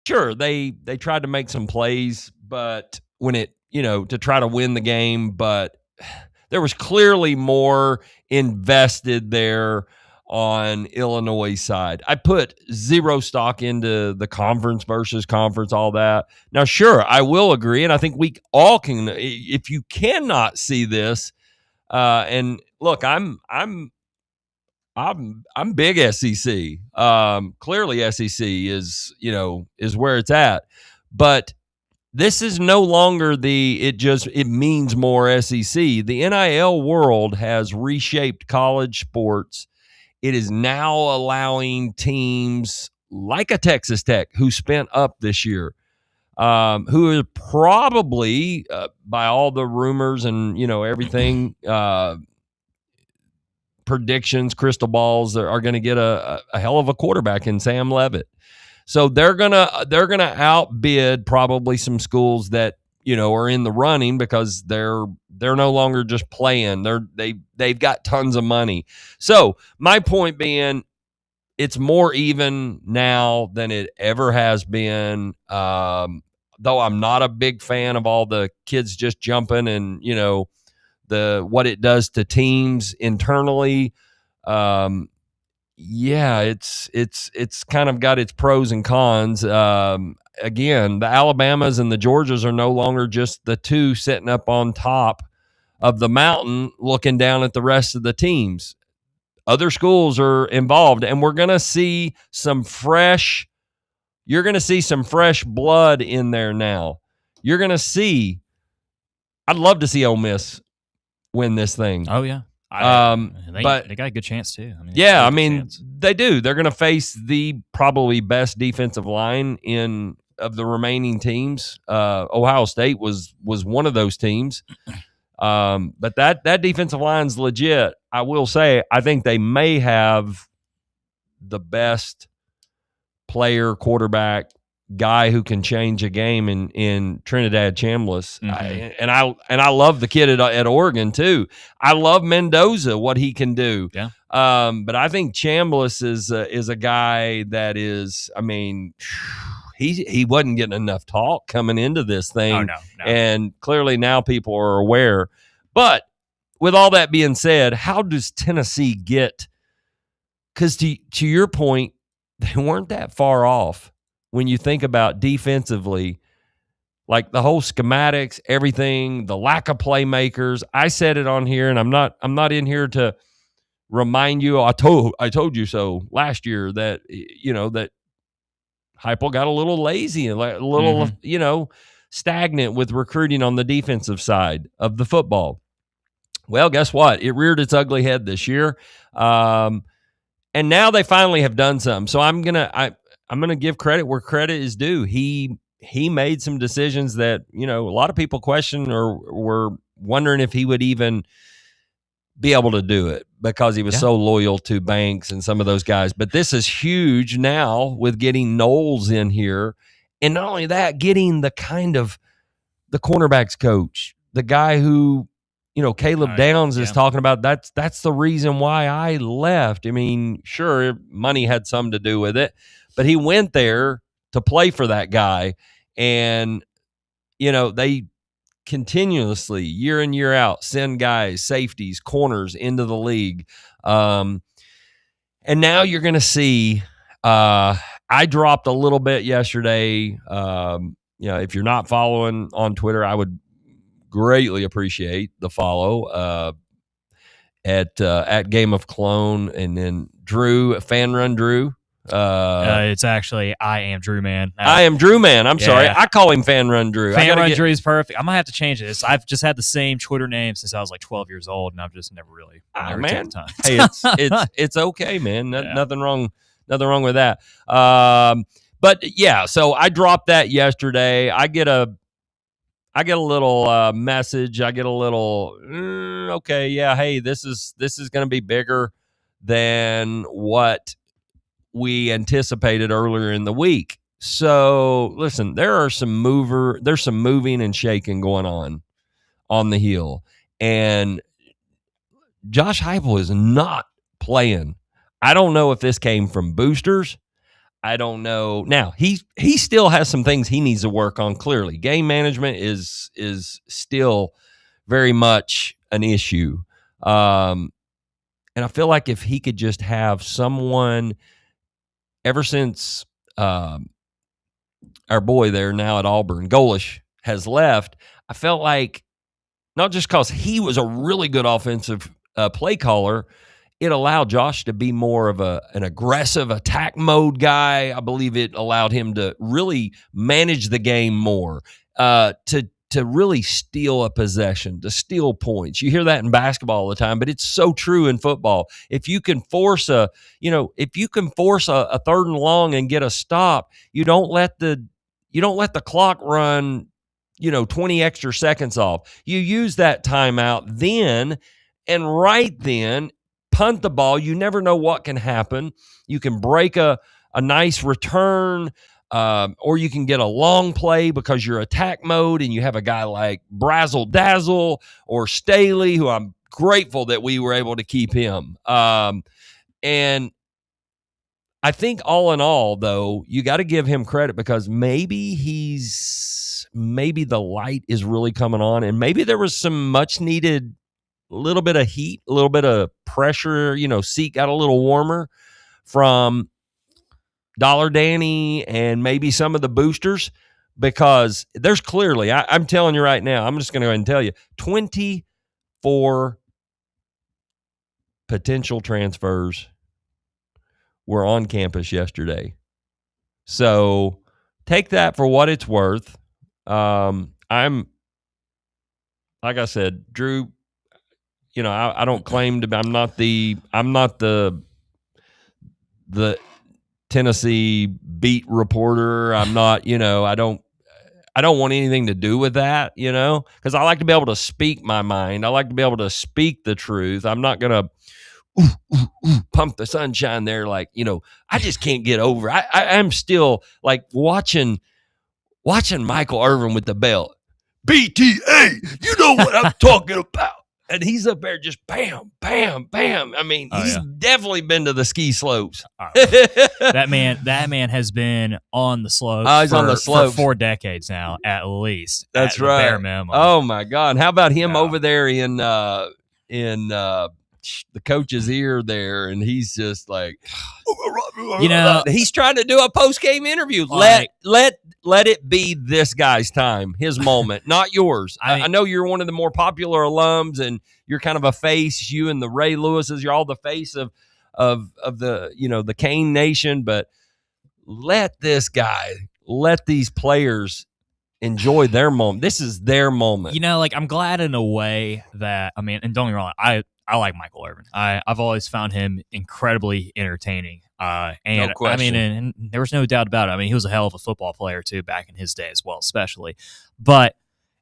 Sure, they tried to make some plays, but when it, to try to win the game, but there was clearly more invested there on Illinois' side. I put zero stock into the conference versus conference, all that. Now, sure, I will agree, and I think we all can. If you cannot see this, and look, I'm big SEC. Clearly, SEC is where it's at, but this is no longer it means more SEC. The NIL world has reshaped college sports. It is now allowing teams like a Texas Tech, who spent up this year, who is probably, by all the rumors and everything, predictions, crystal balls, are going to get a hell of a quarterback in Sam Levitt. So they're gonna outbid probably some schools that are in the running, because they're no longer just playing. They've got tons of money. So my point being, it's more even now than it ever has been. Though I'm not a big fan of all the kids just jumping and what it does to teams internally. Yeah, it's kind of got its pros and cons. Again, the Alabamas and the Georgias are no longer just the two sitting up on top of the mountain looking down at the rest of the teams. Other schools are involved, and we're going to see some fresh blood in there now. You're going to see, I'd love to see Ole Miss win this thing. Oh, yeah. But they got a good chance too. They do. They're going to face the probably best defensive line of the remaining teams. Ohio State was one of those teams, but that defensive line's legit. I will say, I think they may have the best player, quarterback, guy who can change a game in Trinidad Chambliss. Mm-hmm. And I love the kid at Oregon too. I love Mendoza, what he can do. Yeah. But I think Chambliss is a guy that is, he wasn't getting enough talk coming into this thing. Oh, no. And clearly now people are aware. But with all that being said, how does Tennessee get, because to your point, they weren't that far off. When you think about defensively, like the whole schematics, everything, the lack of playmakers. I said it on here, and I'm not in here to remind you. I told you so last year that that Heupel got a little lazy and a little stagnant with recruiting on the defensive side of the football. Well, guess what? It reared its ugly head this year, and now they finally have done something. So I'm gonna give credit where credit is due. He made some decisions that a lot of people questioned or were wondering if he would even be able to do it, because he was so loyal to Banks and some of those guys. But this is huge now with getting Knowles in here, and not only that, getting the cornerbacks coach, the guy who Caleb Downs is talking about. That's the reason why I left. Sure, money had some to do with it, but he went there to play for that guy. And, they continuously, year in, year out, send guys, safeties, corners into the league. And now you're going to see, I dropped a little bit yesterday. If you're not following on Twitter, I would greatly appreciate the follow at Game of Clone, and then Drew, Fan Run Drew. It's actually I am Drew Man. I am Drew Man. I'm sorry. I call him Fan Run Drew. Fan Run Drew is perfect. I'm gonna have to change this. I've just had the same Twitter name since I was like 12 years old, and I've just never taken time. Hey, it's okay, man. Nothing wrong with that. But yeah, so I dropped that yesterday. I get a little message. I get a little okay, yeah. Hey, this is going to be bigger than what we anticipated earlier in the week. So listen, there's some moving and shaking going on the hill, and Josh Heupel is not playing. I don't know if this came from boosters. I don't know. Now he still has some things he needs to work on. Clearly, game management is still very much an issue. And I feel like if he could just have someone, ever since our boy there now at Auburn, Golish, has left, I felt like not just because he was a really good offensive play caller, it allowed Josh to be more of an aggressive attack mode guy. I believe it allowed him to really manage the game more, to really steal a possession, to steal points. You hear that in basketball all the time, but it's so true in football. If you can force a 3rd and long and get a stop, you don't let the clock run, 20 extra seconds off. You use that timeout then, and right then, punt the ball. You never know what can happen. You can break a nice return, or you can get a long play because you're attack mode and you have a guy like Brazzle Dazzle or Staley, who I'm grateful that we were able to keep him. And I think all in all, though, you got to give him credit because maybe the light is really coming on, and maybe there was some much needed little bit of heat, a little bit of pressure, seat got a little warmer from Dollar Danny and maybe some of the boosters, because there's clearly, I'm telling you right now, I'm just going to go ahead and tell you, 24 potential transfers were on campus yesterday. So take that for what it's worth. I'm, like I said, Drew, I don't claim to be, I'm not the Tennessee beat reporter. I'm not, I don't want anything to do with that, because I like to be able to speak my mind. I like to be able to speak the truth. I'm not going to pump the sunshine there. Like, I just can't get over. I'm still like watching Michael Irvin with the belt. BTA, you know what I'm talking about. And he's up there just bam, bam, bam. I mean, he's definitely been to the ski slopes. That man has been on the slopes. He's on the slopes for 4 decades now, at least. That's at right. The bare minimum. Oh my God! How about him over there in the coach's ear there, and he's just like, he's trying to do a post game interview. Let it be this guy's time, his moment, not yours. I know you're one of the more popular alums, and you're kind of a face. You and the Ray Lewises, you're all the face of the the Cane Nation. But let these players enjoy their moment. This is their moment. I'm glad in a way that, and don't get me wrong, I like Michael Irvin. I've always found him incredibly entertaining. And no question. And there was no doubt about it. He was a hell of a football player too back in his day as well, especially. But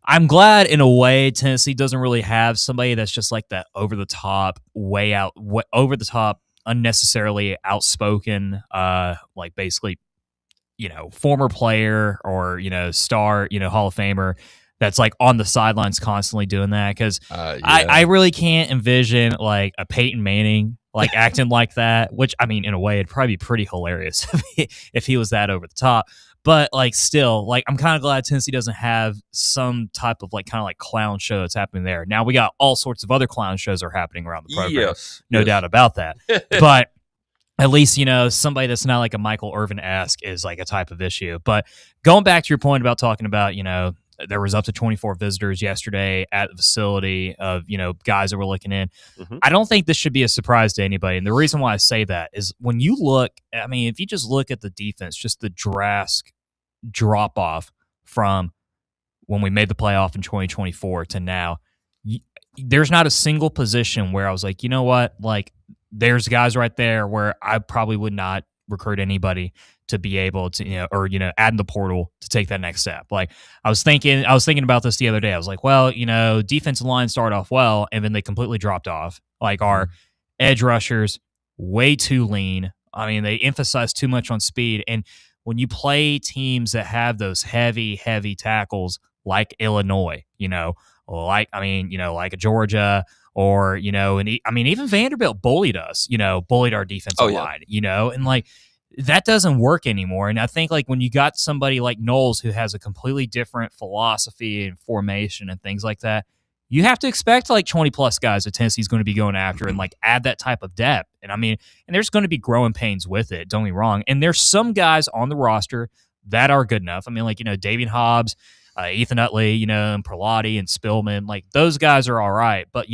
I'm glad in a way Tennessee doesn't really have somebody that's just like that over the top, unnecessarily outspoken, like basically, former player or star, Hall of Famer. That's like on the sidelines constantly doing that, because I really can't envision like a Peyton Manning like acting like that, which in a way it'd probably be pretty hilarious if he was that over the top. But like still, like I'm kind of glad Tennessee doesn't have some type of like kind of like clown show that's happening there. Now we got all sorts of other clown shows are happening around the program. No doubt about that. But at least, somebody that's not like a Michael Irvin-esque is like a type of issue. But going back to your point about talking about, there was up to 24 visitors yesterday at the facility of, guys that were looking in. Mm-hmm. I don't think this should be a surprise to anybody. And the reason why I say that is when you look, if you just look at the defense, just the drastic drop off from when we made the playoff in 2024 to now, there's not a single position where I was like, you know what, like there's guys right there where I probably would not recruit anybody to be able to, add in the portal to take that next step. Like I was thinking about this the other day. I was like, well, defensive line started off well, and then they completely dropped off. Like our edge rushers, way too lean. They emphasize too much on speed. And when you play teams that have those heavy, heavy tackles like Illinois, like a Georgia, or, and even Vanderbilt bullied us, bullied our defensive line, and like, that doesn't work anymore. And I think like when you got somebody like Knowles who has a completely different philosophy and formation and things like that, you have to expect like 20 plus guys that Tennessee's going to be going after and like add that type of depth. And I mean, and there's going to be growing pains with it. Don't get me wrong. And there's some guys on the roster that are good enough. I mean, like, Davian Hobbs, Ethan Utley, and Perlotti and Spillman, like those guys are all right. But,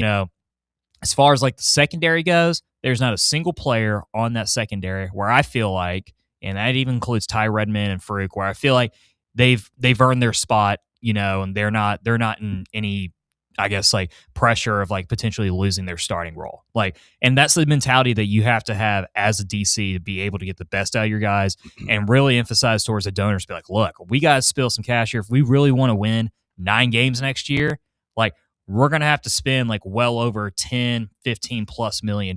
as far as like the secondary goes, there's not a single player on that secondary where I feel like, and that even includes Ty Redmond and Farouk, where I feel like they've earned their spot, and they're not in any, I guess, like pressure of like potentially losing their starting role. Like, and that's the mentality that you have to have as a DC to be able to get the best out of your guys and really emphasize towards the donors. Be like, look, we got to spill some cash here if we really want to win 9 games next year. Like, we're going to have to spend like well over 10, 15 plus $1 million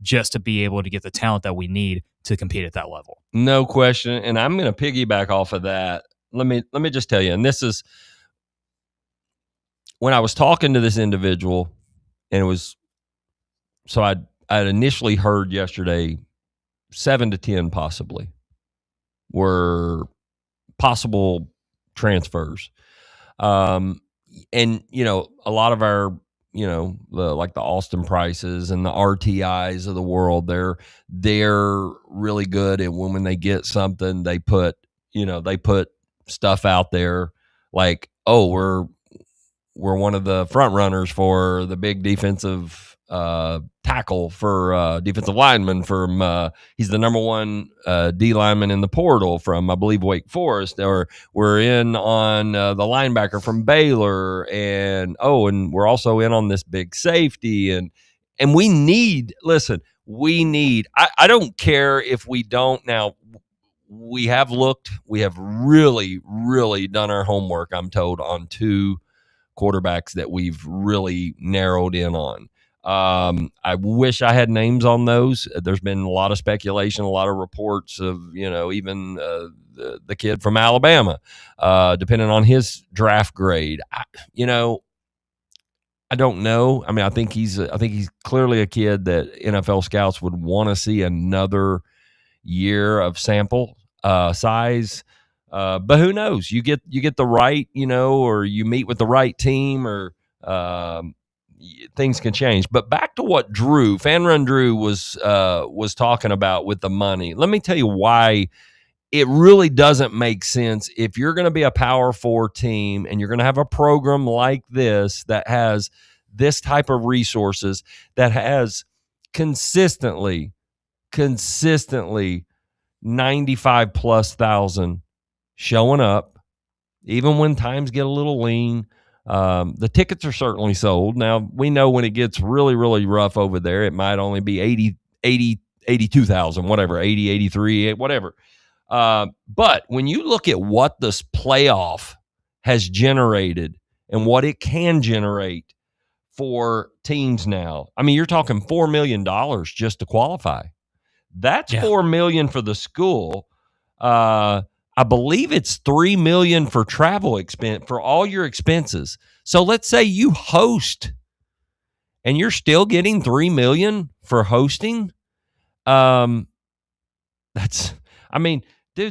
just to be able to get the talent that we need to compete at that level. No question. And I'm going to piggyback off of that. Let me just tell you, and this is when I was talking to this individual, and it was, so I'd initially heard yesterday 7 to 10 possibly were possible transfers. And, a lot of our, like the Austin Prices and the RTIs of the world, they're really good. And when they get something, they put stuff out there like, oh, we're one of the front runners for the big defensive tackle for defensive lineman from he's the number 1 D lineman in the portal from, I believe, Wake Forest, or we're in on the linebacker from Baylor, and we're also in on this big safety, and we need, I don't care if we don't. Now we have really, really done our homework, I'm told, on 2 quarterbacks that we've really narrowed in on. I wish I had names on those. There's been a lot of speculation, a lot of reports of, even the kid from Alabama, depending on his draft grade. I don't know. I mean, I think he's clearly a kid that NFL scouts would want to see another year of sample size. But who knows? You get the right, or you meet with the right team, or things can change. But back to what Fan Run Drew was talking about with the money. Let me tell you why it really doesn't make sense if you're going to be a Power 4 team and you're going to have a program like this that has this type of resources, that has consistently 95 plus thousand showing up, even when times get a little lean. The tickets are certainly sold. Now, we know when it gets really, really rough over there, it might only be 82,000, whatever, 80, 83, whatever. But when you look at what this playoff has generated and what it can generate for teams now, I mean, you're talking $4 million just to qualify. That's $4 million for the school. I believe it's $3 million for travel expense, for all your expenses. So let's say you host and you're still getting $3 million for hosting. Dude,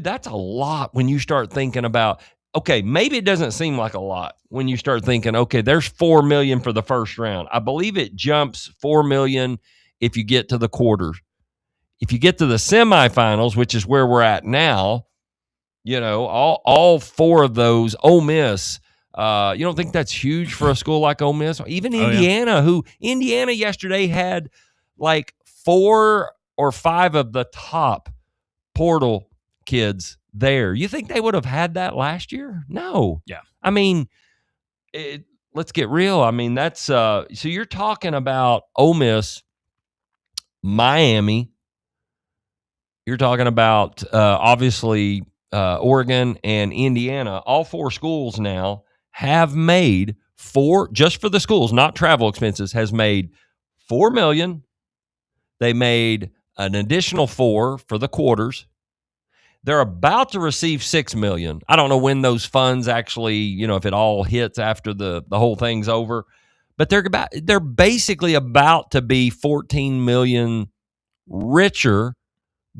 that's a lot when you start thinking about, okay, maybe it doesn't seem like a lot when you start thinking, okay, there's $4 million for the first round. I believe it jumps $4 million if you get to the quarters. If you get to the semifinals, which is where we're at now, all 4 of those, Ole Miss, you don't think that's huge for a school like Ole Miss? Even Indiana, Indiana yesterday had like 4 or 5 of the top portal kids there. You think they would have had that last year? No. Yeah. I mean, let's get real. I mean, that's so you're talking about Ole Miss, Miami. You're talking about obviously Oregon and Indiana. All 4 schools now have made just for the schools, not travel expenses, has made $4 million. They made an additional 4 for the quarters. They're about to receive $6 million. I don't know when those funds actually, if it all hits after the whole thing's over, but they're basically about to be $14 million richer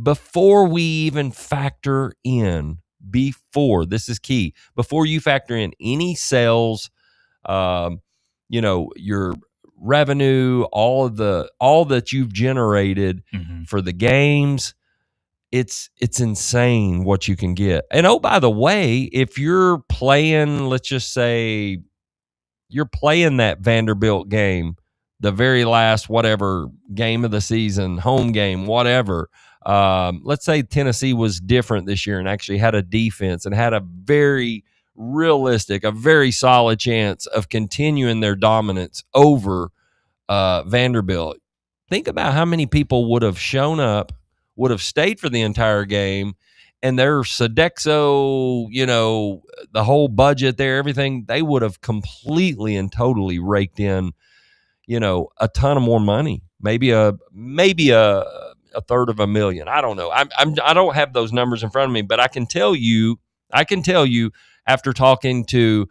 before we even factor in, this is key, before you factor in any sales, your revenue, all that you've generated for the games, it's insane what you can get. And oh, by the way, if you're playing, let's just say you're playing that Vanderbilt game, the very last whatever game of the season, home game, whatever. Let's say Tennessee was different this year and actually had a defense and had a very realistic, a very solid chance of continuing their dominance over Vanderbilt. Think about how many people would have shown up, would have stayed for the entire game, and their Sodexo, the whole budget there, everything, they would have completely and totally raked in, a ton of more money, maybe a third of $1 million. I don't know. I don't have those numbers in front of me, but I can tell you after talking to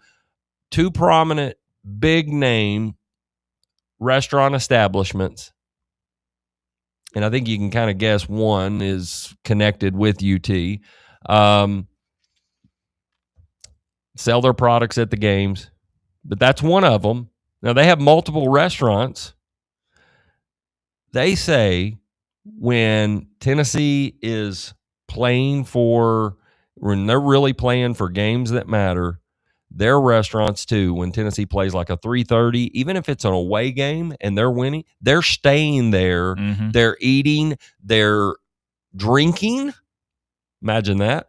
two prominent, big name restaurant establishments, and I think you can kind of guess one is connected with UT, sell their products at the games, but that's one of them. Now, they have multiple restaurants. They say when Tennessee is when they're really playing for games that matter, their restaurants too, when Tennessee plays like a 3:30, even if it's an away game and they're winning, they're staying there. They're eating, they're drinking. Imagine that.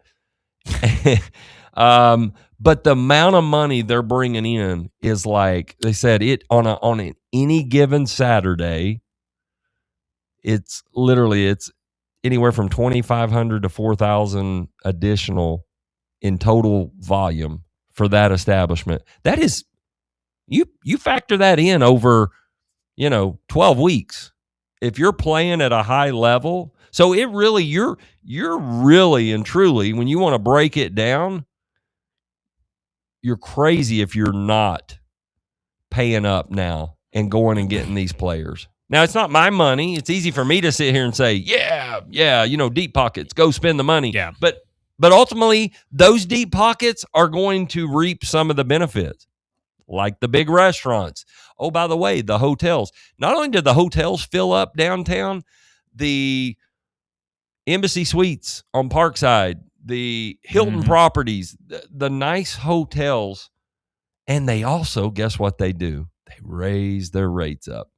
But the amount of money they're bringing in is like, they said, it on any given Saturday, it's anywhere from 2,500 to 4,000 additional in total volume for that establishment. That is, you factor that in over, 12 weeks. If you're playing at a high level, so it really, you're really and truly, when you want to break it down, you're crazy if you're not paying up now and going and getting these players. Now, it's not my money. It's easy for me to sit here and say, yeah, deep pockets, go spend the money. Yeah. But ultimately, those deep pockets are going to reap some of the benefits, like the big restaurants. Oh, by the way, the hotels. Not only did the hotels fill up downtown, the Embassy Suites on Parkside, the Hilton properties, the nice hotels, and they also, guess what they do? They raise their rates up.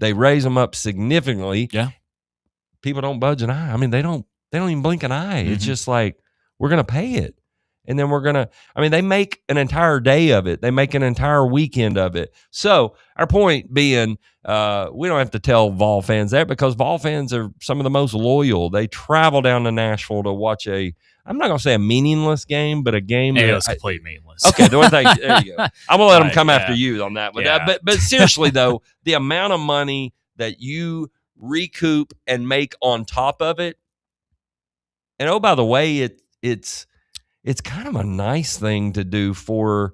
They raise them up significantly. Yeah. People don't budge an eye. I mean, they don't even blink an eye. It's just like, we're going to pay it. And then they make an entire day of it. They make an entire weekend of it. So our point being, we don't have to tell Vol fans that, because Vol fans are some of the most loyal. They travel down to Nashville to watch I'm not going to say a meaningless game, but a game. It was completely meaningless. Okay, there you go. I'm going to let them come after you on that. But seriously, though, the amount of money that you recoup and make on top of it, and oh, by the way, it's kind of a nice thing to do for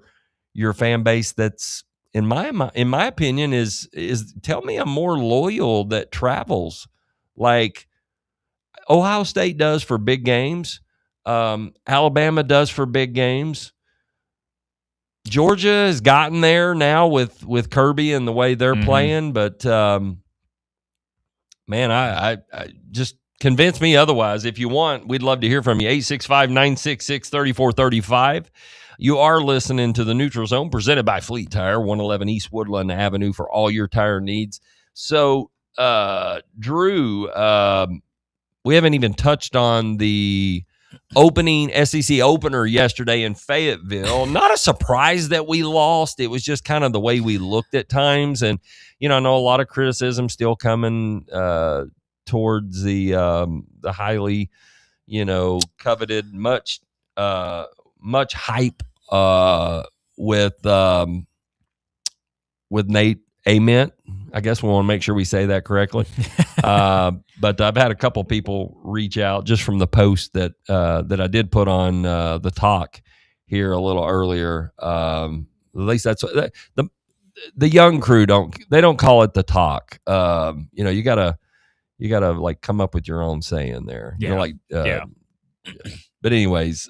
your fan base. That's in my opinion is tell me a more loyal that travels like Ohio State does for big games. Alabama does for big games. Georgia has gotten there now with Kirby and the way they're playing, but man, I just convince me otherwise. If you want, we'd love to hear from you. 865-966-3435. You are listening to the Neutral Zone, presented by Fleet Tire, 111 East Woodland Avenue, for all your tire needs. So, Drew, we haven't even touched on the opening SEC opener yesterday in Fayetteville. Not a surprise that we lost. It was just kind of the way we looked at times. And, I know a lot of criticism still coming towards the highly, coveted, much hype with Nate Ament. I guess we want to make sure we say that correctly. But I've had a couple people reach out just from the post that I did put on the talk here a little earlier. At least that's the young crew don't call it the talk. You gotta You got to like come up with your own saying there. Yeah. You know, like, Yeah. But anyways,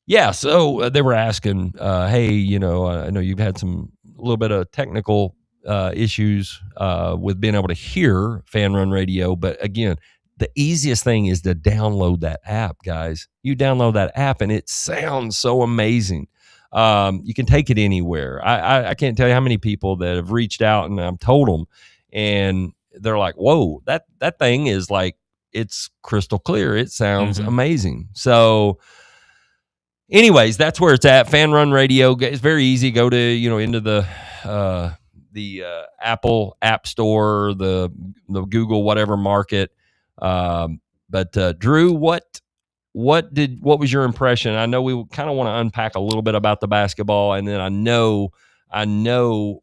yeah. So they were asking, hey, you know, I know you've had a little bit of technical issues with being able to hear Fan Run Radio, but again, the easiest thing is to download that app, guys. You download that app, and it sounds so amazing. You can take it anywhere. I can't tell you how many people that have reached out and I've told them, and they're like, "Whoa, that thing is like, it's crystal clear. It sounds amazing." So, anyways, that's where it's at. Fan Run Radio. It's very easy. Go to into the Apple App Store, the Google whatever market. But Drew, what was your impression? I know we kind of want to unpack a little bit about the basketball, and then I know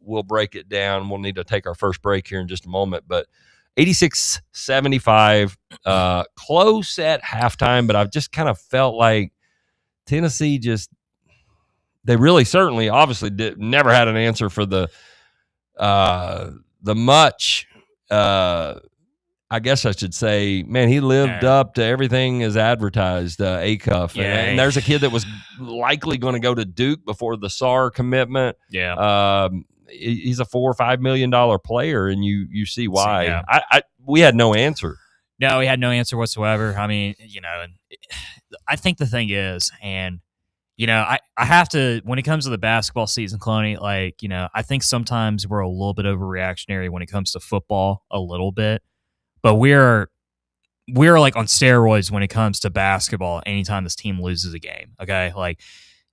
we'll break it down. We'll need to take our first break here in just a moment, but 86-75, close at halftime, but I've just kind of felt like Tennessee they really certainly obviously never had an answer for the much I guess I should say, man, he lived up to everything as advertised, Acuff. Yeah. And there's a kid that was likely going to go to Duke before the Sarr commitment. Yeah. He's a $4 or $5 million player, and you see why. Yeah. We had no answer. No, we had no answer whatsoever. I mean, and I think the thing is, and I have to, when it comes to the basketball season, Cloney, like, I think sometimes we're a little bit overreactionary when it comes to football, a little bit. But we're like on steroids when it comes to basketball anytime this team loses a game. Okay. Like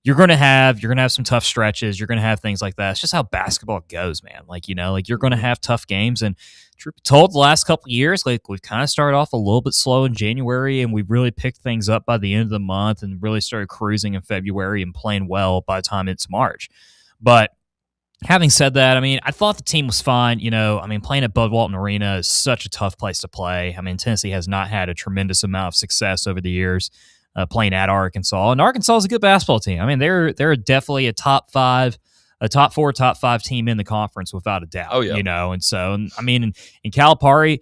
you're gonna have some tough stretches, you're gonna have things like that. It's just how basketball goes, man. Like, you're gonna have tough games. And truth be told, the last couple of years, like we've kind of started off a little bit slow in January, and we really picked things up by the end of the month and really started cruising in February and playing well by the time it's March. But having said that, I mean, I thought the team was fine. Playing at Bud Walton Arena is such a tough place to play. I mean, Tennessee has not had a tremendous amount of success over the years playing at Arkansas, and Arkansas is a good basketball team. I mean, they're definitely a top 4, top 5 team in the conference without a doubt. Oh yeah, and so I mean, in Calipari,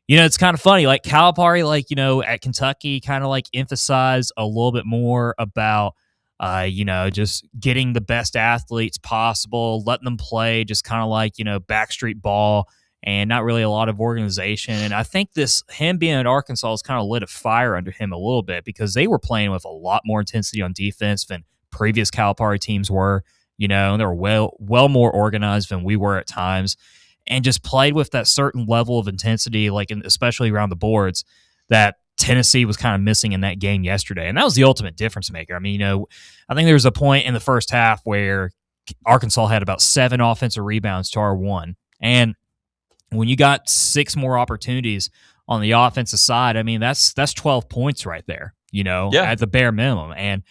it's kind of funny. Like Calipari, like at Kentucky, kind of like emphasized a little bit more about. Just getting the best athletes possible, letting them play just kind of like, backstreet ball and not really a lot of organization. And I think him being at Arkansas has kind of lit a fire under him a little bit because they were playing with a lot more intensity on defense than previous Calipari teams were, and they were well more organized than we were at times and just played with that certain level of intensity, like especially around the boards that Tennessee was kind of missing in that game yesterday. And that was the ultimate difference maker. I mean, I think there was a point in the first half where Arkansas had about 7 offensive rebounds to our 1. And when you got 6 more opportunities on the offensive side, I mean, that's 12 points right there, at the bare minimum. And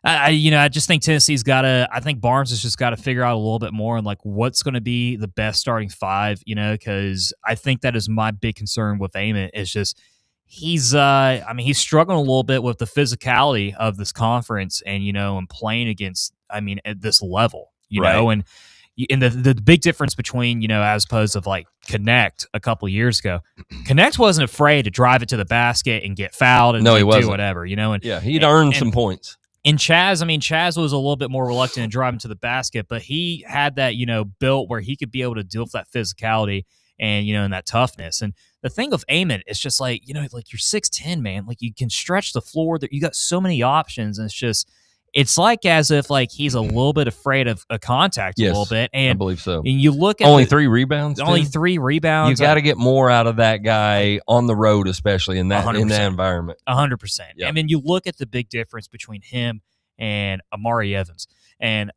I just think Tennessee's I think Barnes has just got to figure out a little bit more on like what's going to be the best starting 5, because I think that is my big concern with Ament is just, he's struggling a little bit with the physicality of this conference and, and playing against, at this level, know, and the big difference between, as opposed to like Connect a couple of years ago, Connect wasn't afraid to drive it to the basket and get fouled and he wasn't. Do whatever, and yeah, he'd earned some points. And Chaz was a little bit more reluctant to drive him to the basket, but he had that, built where he could be able to deal with that physicality and, and that toughness. And the thing with Ament, it's just like, like you're 6'10", man. Like you can stretch the floor. You got so many options. And it's like as if like he's a little bit afraid of a contact a little bit. And I believe so. And you look at only 3 rebounds. Only 3 rebounds. You got to get more out of that guy on the road, especially in that 100%. In that environment. 100%. Yep. I mean, you look at the big difference between him and Amari Evans, and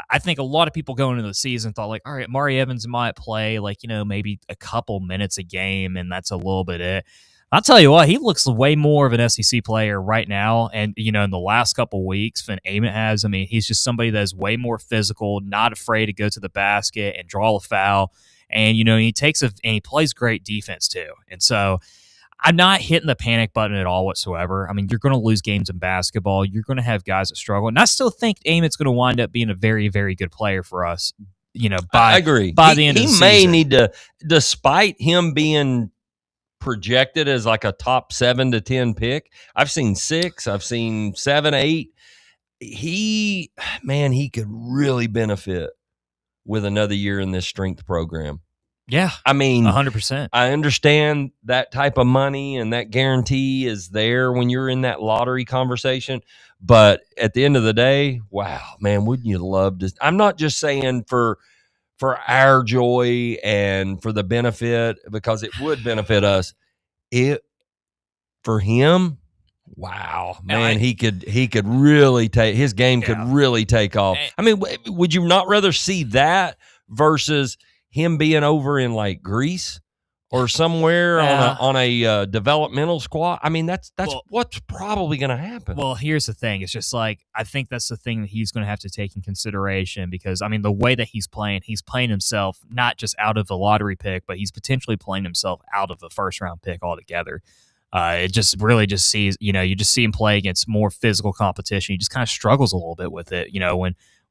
I think a lot of people going into the season thought like, all right, Amari Evans might play like, maybe a couple minutes a game, and that's a little bit it. I'll tell you what, he looks way more of an SEC player right now, and in the last couple of weeks than Ament has. I mean, he's just somebody that's way more physical, not afraid to go to the basket and draw a foul, and he plays great defense too. And so I'm not hitting the panic button at all whatsoever. I mean, you're going to lose games in basketball. You're going to have guys that struggle. And I still think Ament's going to wind up being a very, very good player for us, I agree. By the end of the season. He may need to, despite him being projected as like a top 7 to 10 pick. I've seen 6. I've seen 7, 8. He could really benefit with another year in this strength program. Yeah. I mean, 100%. I understand that type of money and that guarantee is there when you're in that lottery conversation. But at the end of the day, wow, man, wouldn't you love to? I'm not just saying for our joy and for the benefit, because it would benefit us. For him, wow, man, he could really take his game could really take off. I mean, would you not rather see that versus him being over in like Greece or somewhere on a developmental squad? I mean, that's what's probably going to happen. Well, here's the thing. It's just like, I think that's the thing that he's going to have to take in consideration, because, I mean, the way that he's playing himself not just out of the lottery pick, but he's potentially playing himself out of the first-round pick altogether. It just really just sees, you just see him play against more physical competition. He just kind of struggles a little bit with it,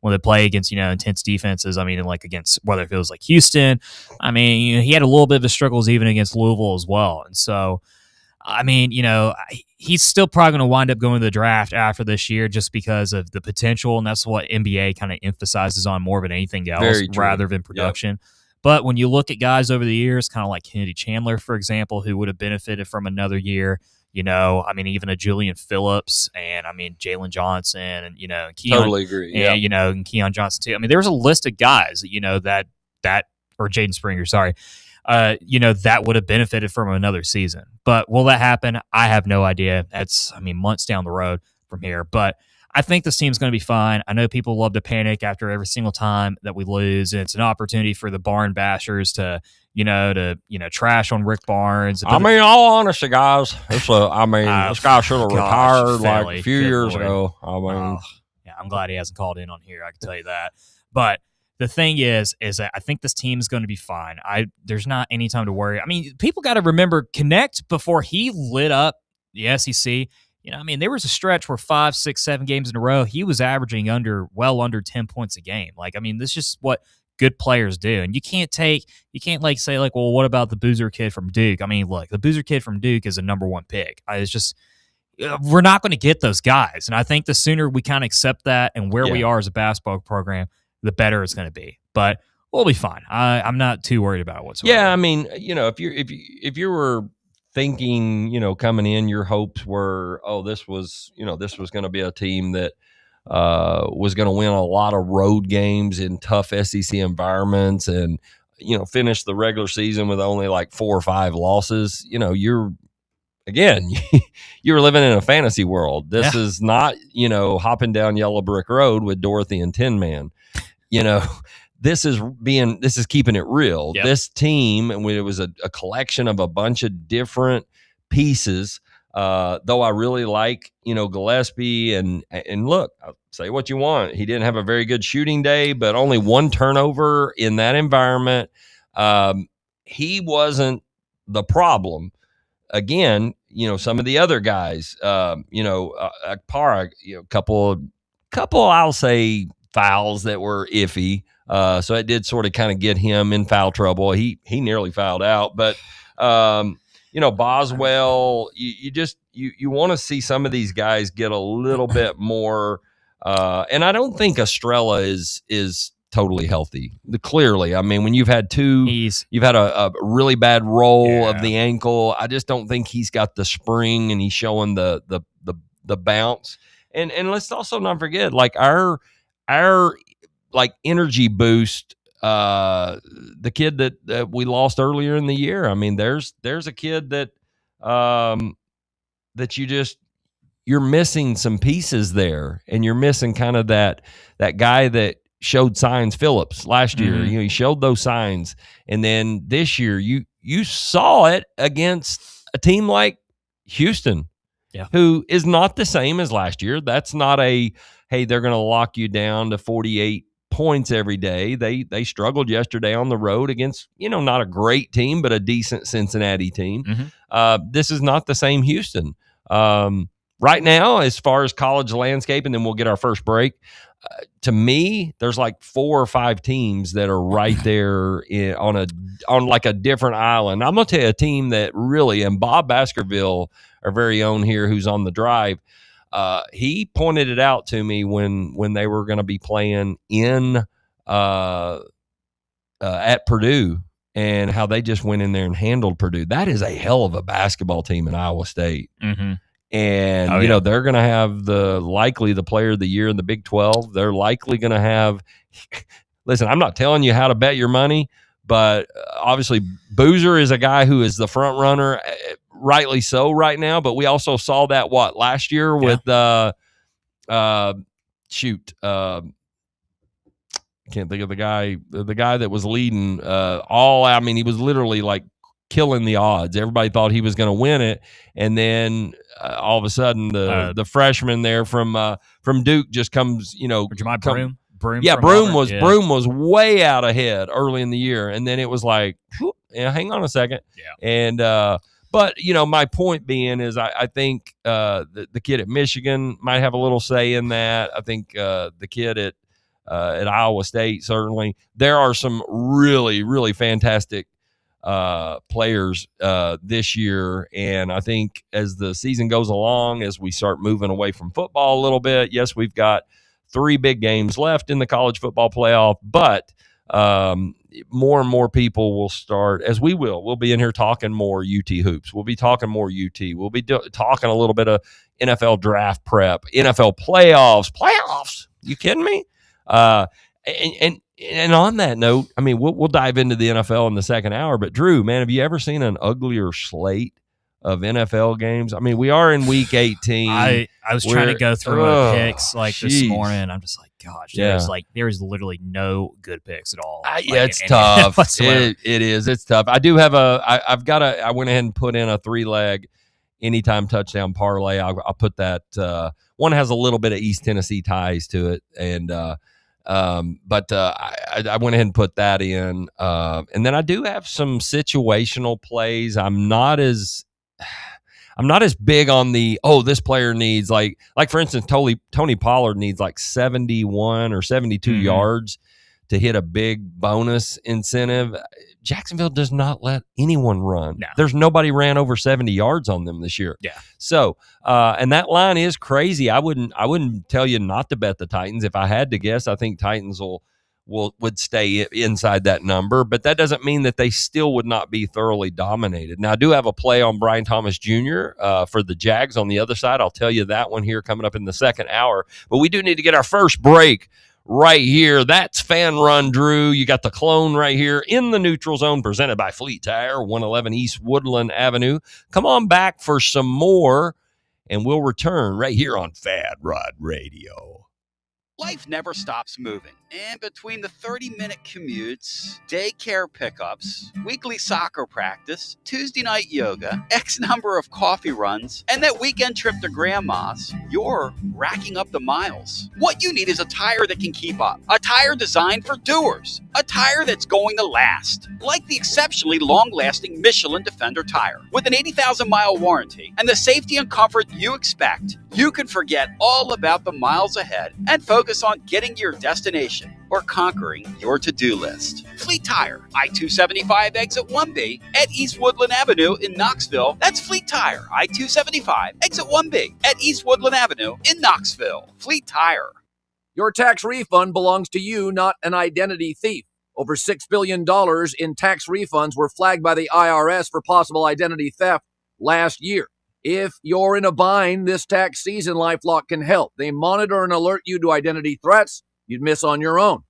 when they play against, intense defenses. I mean, like against, whether it feels like Houston, I mean, he had a little bit of his struggles even against Louisville as well. And so, I mean, he's still probably going to wind up going to the draft after this year just because of the potential. And that's what NBA kind of emphasizes on more than anything else rather than production. Yep. But when you look at guys over the years, kind of like Kennedy Chandler, for example, who would have benefited from another year, I mean, even a Julian Phillips and, I mean, Jalen Johnson and, Keon, totally agree. And, and Keon Johnson too. I mean, there was a list of guys, that or Jaden Springer, sorry, that would have benefited from another season. But will that happen? I have no idea. That's, I mean, months down the road from here. But I think this team's going to be fine. I know people love to panic after every single time that we lose, and it's an opportunity for the barn bashers to trash on Rick Barnes. I mean, all honesty, guys, this guy should have retired like a few years ago. I mean, I'm glad he hasn't called in on here. I can tell you that. But the thing is that I think this team is going to be fine. There's not any time to worry. I mean, people got to remember, Connect, before he lit up the SEC. I mean, there was a stretch where 5, 6, 7 games in a row, he was averaging well under 10 points a game. Like, I mean, this is just what good players do. And you can't say, well, what about the Boozer kid from Duke? I mean, look, the Boozer kid from Duke is a number 1 pick. It's just, we're not going to get those guys. And I think the sooner we kind of accept that and where we are as a basketball program, the better it's going to be. But we'll be fine. I'm not too worried about it whatsoever. Yeah, I mean, if you were thinking, coming in, your hopes were, this was going to be a team that was going to win a lot of road games in tough SEC environments and, finish the regular season with only like 4 or 5 losses. You're living in a fantasy world. This is not, hopping down Yellow Brick Road with Dorothy and Tin Man. This is keeping it real. Yep. This team, and it was a collection of a bunch of different pieces. Though I really like, Gillespie and look, I'll say what you want. He didn't have a very good shooting day, but only 1 turnover in that environment. He wasn't the problem. Again, some of the other guys, Akpara, couple, I'll say, fouls that were iffy. So it did sort of kind of get him in foul trouble. He nearly fouled out, but Boswell, you want to see some of these guys get a little bit more. And I don't think Estrella is totally healthy. Clearly, I mean, when you've had you've had a really bad roll of the ankle. I just don't think he's got the spring, and he's showing the bounce. And let's also not forget, like our like energy boost, the kid that we lost earlier in the year. I mean, there's a kid that you're missing some pieces there, and you're missing kind of that guy that showed signs, Phillips, last year. Mm-hmm. He showed those signs, and then this year you saw it against a team like Houston, who is not the same as last year. That's not hey, they're going to lock you down to 48 points every day. They struggled yesterday on the road against, not a great team, but a decent Cincinnati team. Mm-hmm. This is not the same Houston. Right now, as far as college landscape, and then we'll get our first break, to me, there's like 4 or 5 teams that are right there on like a different island. I'm going to tell you a team that really, and Bob Baskerville, our very own here, who's on the drive, he pointed it out to me when they were going to be playing in at Purdue, and how they just went in there and handled Purdue. That is a hell of a basketball team in Iowa State. Mm-hmm. And, they're going to have likely the player of the year in the Big 12. They're likely going to have – listen, I'm not telling you how to bet your money, but obviously Boozer is a guy who is the front runner, rightly so right now. But we also saw that, last year with can't think of the guy that was leading he was literally like killing the odds. Everybody thought he was going to win it, and then all of a sudden the freshman there from Duke just comes, Broome. Broome was way out ahead early in the year, and then it was like, hang on a second. Yeah. And but my point being is I think the kid at Michigan might have a little say in that. I think the kid at Iowa State, certainly. There are some really, really fantastic players this year, and I think as the season goes along, as we start moving away from football a little bit, yes, we've got 3 big games left in the college football playoff, but more and more people will start, as we'll be in here talking more UT hoops. We'll be talking more UT. We'll be talking a little bit of NFL draft prep, NFL playoffs. You kidding me? And on that note, I mean, we'll dive into the NFL in the second hour. But Drew, man, have you ever seen an uglier slate of NFL games? I mean, we are in week 18. I was trying to go through my picks this morning. I'm just like, gosh, there's literally no good picks at all. It's tough. It is. It's tough. I do have I went ahead and put in a 3-leg anytime touchdown parlay. I'll put that. One has a little bit of East Tennessee ties to it, and but I went ahead and put that in, and then I do have some situational plays. I'm not as big on this player needs like for instance, Tony Pollard needs like 71 or 72 yards to hit a big bonus incentive. Jacksonville does not let anyone run. No. There's nobody ran over 70 yards on them this year. Yeah. So, and that line is crazy. I wouldn't tell you not to bet the Titans. If I had to guess, I think Titans would stay inside that number, but that doesn't mean that they still would not be thoroughly dominated. Now, I do have a play on Brian Thomas Jr. For the Jags on the other side. I'll tell you that one here coming up in the second hour, but we do need to get our first break right here. That's Fan Run, Drew. You got the clone right here in the neutral zone, presented by Fleet Tire, 111 East Woodland Avenue. Come on back for some more, and we'll return right here on Fad Rod Radio. Life never stops moving. And between the 30-minute commutes, daycare pickups, weekly soccer practice, Tuesday night yoga, X number of coffee runs, and that weekend trip to grandma's, you're racking up the miles. What you need is a tire that can keep up. A tire designed for doers. A tire that's going to last. Like the exceptionally long-lasting Michelin Defender tire. With an 80,000-mile warranty and the safety and comfort you expect, you can forget all about the miles ahead and focus on getting to your destination or conquering your to-do list. Fleet Tire, I-275 exit 1B at East Woodland Avenue in Knoxville. That's Fleet Tire, I-275 exit 1B at East Woodland Avenue in Knoxville. Fleet Tire. Your tax refund belongs to you, not an identity thief. Over $6 billion in tax refunds were flagged by the IRS for possible identity theft last year. If you're in a bind this tax season, LifeLock can help. They monitor and alert you to identity threats you'd miss on your own,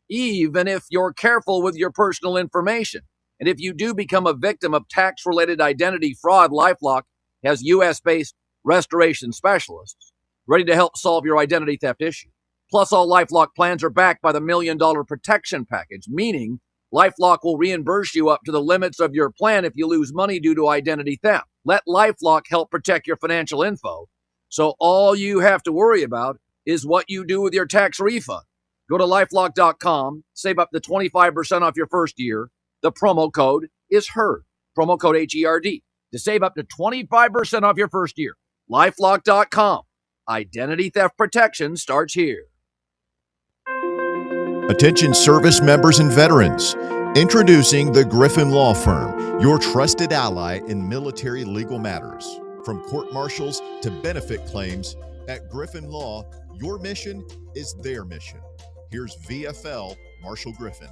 even if you're careful with your personal information. And if you do become a victim of tax-related identity fraud, LifeLock has U.S.-based restoration specialists ready to help solve your identity theft issue. Plus, all LifeLock plans are backed by the $1 Million Protection Package, meaning LifeLock will reimburse you up to the limits of your plan if you lose money due to identity theft. Let LifeLock help protect your financial info, so all you have to worry about is what you do with your tax refund. Go to LifeLock.com, save up to 25% off your first year. The promo code is HERD, promo code HERD, to save up to 25% off your first year. LifeLock.com. Identity theft protection starts here. Attention service members and veterans. Introducing the Griffin Law Firm, your trusted ally in military legal matters. From court-martials to benefit claims, at Griffin Law, your mission is their mission. Here's VFL Marshall Griffin.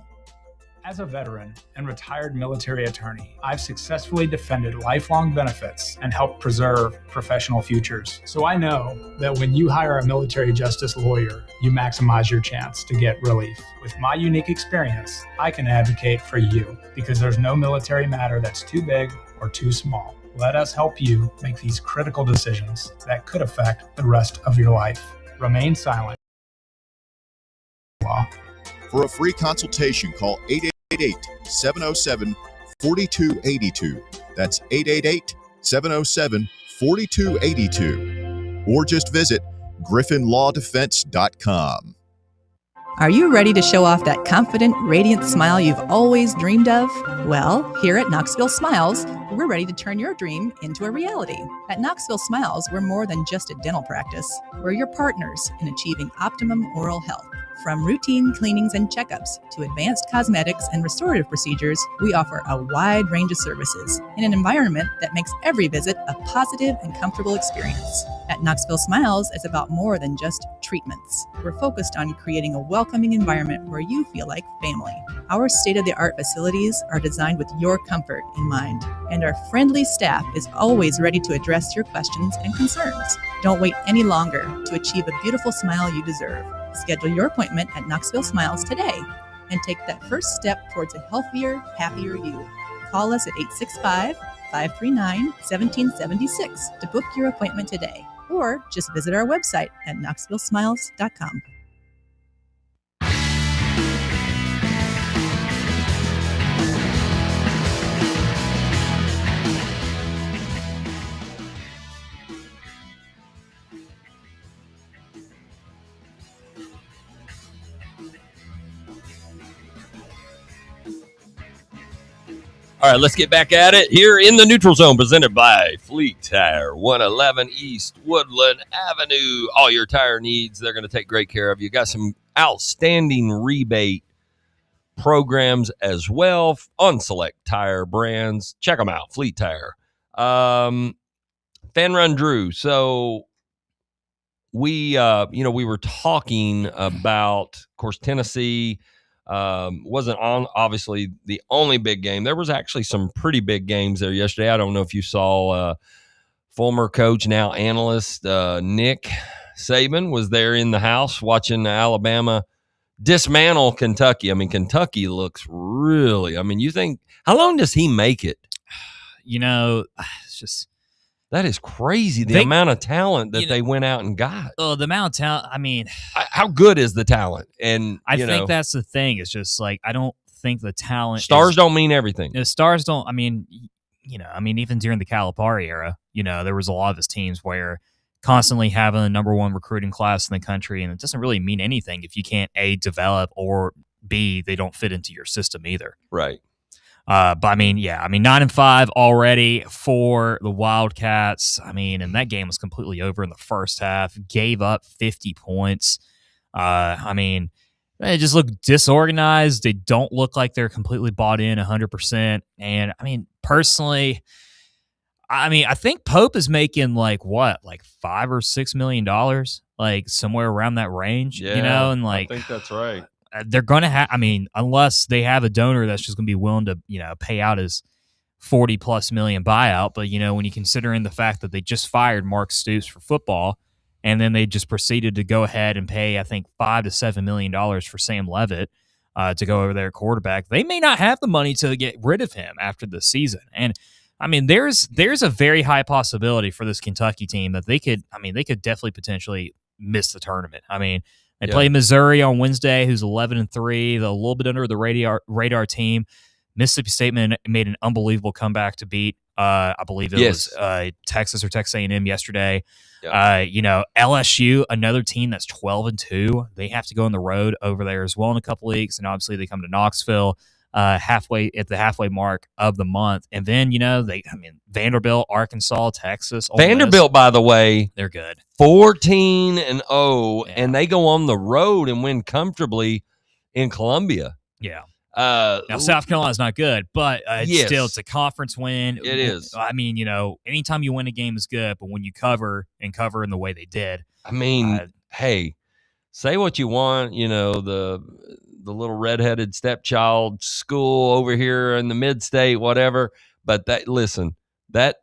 As a veteran and retired military attorney, I've successfully defended lifelong benefits and helped preserve professional futures. So I know that when you hire a military justice lawyer, you maximize your chance to get relief. With my unique experience, I can advocate for you because there's no military matter that's too big or too small. Let us help you make these critical decisions that could affect the rest of your life. Remain silent. Law. For a free consultation, call 888-707-4282. That's 888-707-4282. Or just visit griffinlawdefense.com. Are you ready to show off that confident, radiant smile you've always dreamed of? Well, here at Knoxville Smiles, we're ready to turn your dream into a reality. At Knoxville Smiles, we're more than just a dental practice. We're your partners in achieving optimum oral health. From routine cleanings and checkups to advanced cosmetics and restorative procedures, we offer a wide range of services in an environment that makes every visit a positive and comfortable experience. At Knoxville Smiles, it's about more than just treatments. We're focused on creating a welcoming environment where you feel like family. Our state-of-the-art facilities are designed with your comfort in mind, and our friendly staff is always ready to address your questions and concerns. Don't wait any longer to achieve a beautiful smile you deserve. Schedule your appointment at Knoxville Smiles today and take that first step towards a healthier, happier you. Call us at 865-539-1776 to book your appointment today, or just visit our website at knoxvillesmiles.com. All right, let's get back at it here in the Neutral Zone, presented by Fleet Tire, 111 East Woodland Avenue. All your tire needs, they're going to take great care of you. Got some outstanding rebate programs as well on select tire brands. Check them out, Fleet Tire. Fan Run Drew. So we were talking about, of course, Tennessee. Wasn't on obviously the only big game. There was actually some pretty big games there yesterday. I don't know if you saw former coach, now analyst Nick Saban was there in the house watching Alabama dismantle Kentucky. I mean, Kentucky looks really, you think, how long does he make it? It's just, that is crazy. The amount of talent that they went out and got. Oh, the amount of talent. How good is the talent? And I think that's the thing. It's just like, I don't think the talent. Stars don't mean everything. The stars don't. Even during the Calipari era, there was a lot of his teams where constantly having the number one recruiting class in the country, and it doesn't really mean anything if you can't A, develop, or B, they don't fit into your system either. Right. 9-5 already for the Wildcats. And that game was completely over in the first half. Gave up 50 points. They just look disorganized. They don't look like they're completely bought in 100%. And personally, I think Pope is making like $5 or $6 million, like somewhere around that range. Yeah, and I think that's right. They're going to have, unless they have a donor that's just going to be willing to, pay out his 40 plus million buyout. But, when you consider in the fact that they just fired Mark Stoops for football, and then they just proceeded to go ahead and pay, I think, $5 to $7 million for Sam Levitt to go over their quarterback, they may not have the money to get rid of him after the season. And there's a very high possibility for this Kentucky team that they could definitely potentially miss the tournament. They play Missouri on Wednesday, who's 11-3, a little bit under the radar team. Mississippi State made an unbelievable comeback to beat, I believe it was Texas or Texas A&M yesterday. Yeah. LSU, another team that's 12-2. They have to go on the road over there as well in a couple weeks, and obviously they come to Knoxville halfway mark of the month, and then Vanderbilt, Arkansas, Texas, Ole Vanderbilt, Miss, by the way, they're good, 14-0, and they go on the road and win comfortably in Columbia. Yeah. Now South Carolina's not good, but it's a conference win. It is. I mean, anytime you win a game is good, but when you cover in the way they did, I mean, hey, say what you want. The little redheaded stepchild school over here in the mid-state, whatever. But that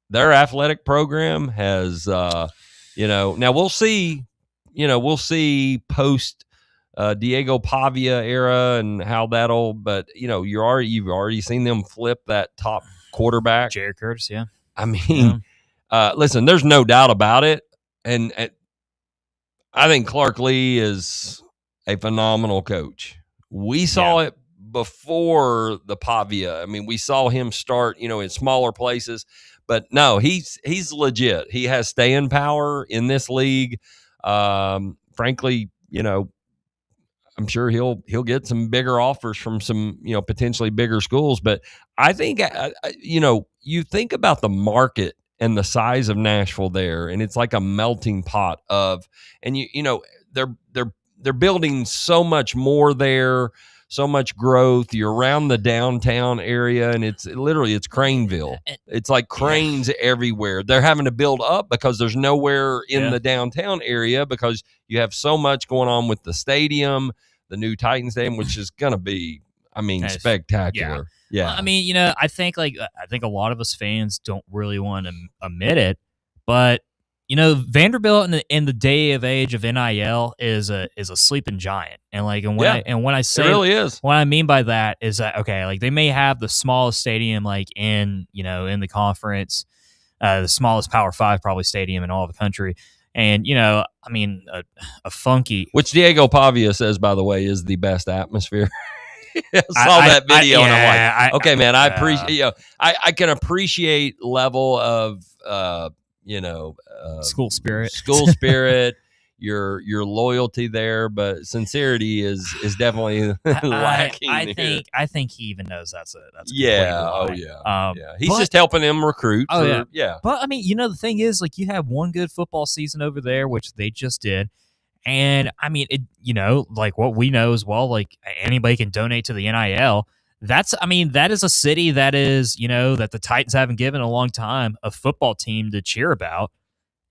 their athletic program has, now we'll see. We'll see post Diego Pavia era and how that'll. But you've already seen them flip that top quarterback, Jared Curtis. Yeah, I mean, listen, there's no doubt about it, and I think Clark Lee is a phenomenal coach. We saw it before the Pavia. I mean, we saw him start, in smaller places, but no, he's legit. He has staying power in this league. Frankly, I'm sure he'll get some bigger offers from some, potentially bigger schools. But I think, you think about the market and the size of Nashville there, and it's like a melting pot of, and they're building so much more there, so much growth. You're around the downtown area, and it's Craneville. It's like cranes everywhere. They're having to build up because there's nowhere in the downtown area because you have so much going on with the stadium, the new Titan Stadium, which is going to be, spectacular. Yeah. Well, I mean, I think a lot of us fans don't really want to admit it, but Vanderbilt in the day of age of NIL is a sleeping giant, and when I say it really is, what I mean by that is that they may have the smallest stadium in the conference, the smallest Power 5 probably stadium in all of the country, and a funky, which Diego Pavia says, by the way, is the best atmosphere. I saw that video and I'm like, okay, man, I appreciate, I can appreciate level of, school spirit, your loyalty there, but sincerity is definitely lacking. I think he even knows that's a yeah. He's just helping them recruit. But the thing is, you have one good football season over there, which they just did. And I mean, what we know as well, anybody can donate to the NIL. That is a city that is, that the Titans haven't given a long time a football team to cheer about.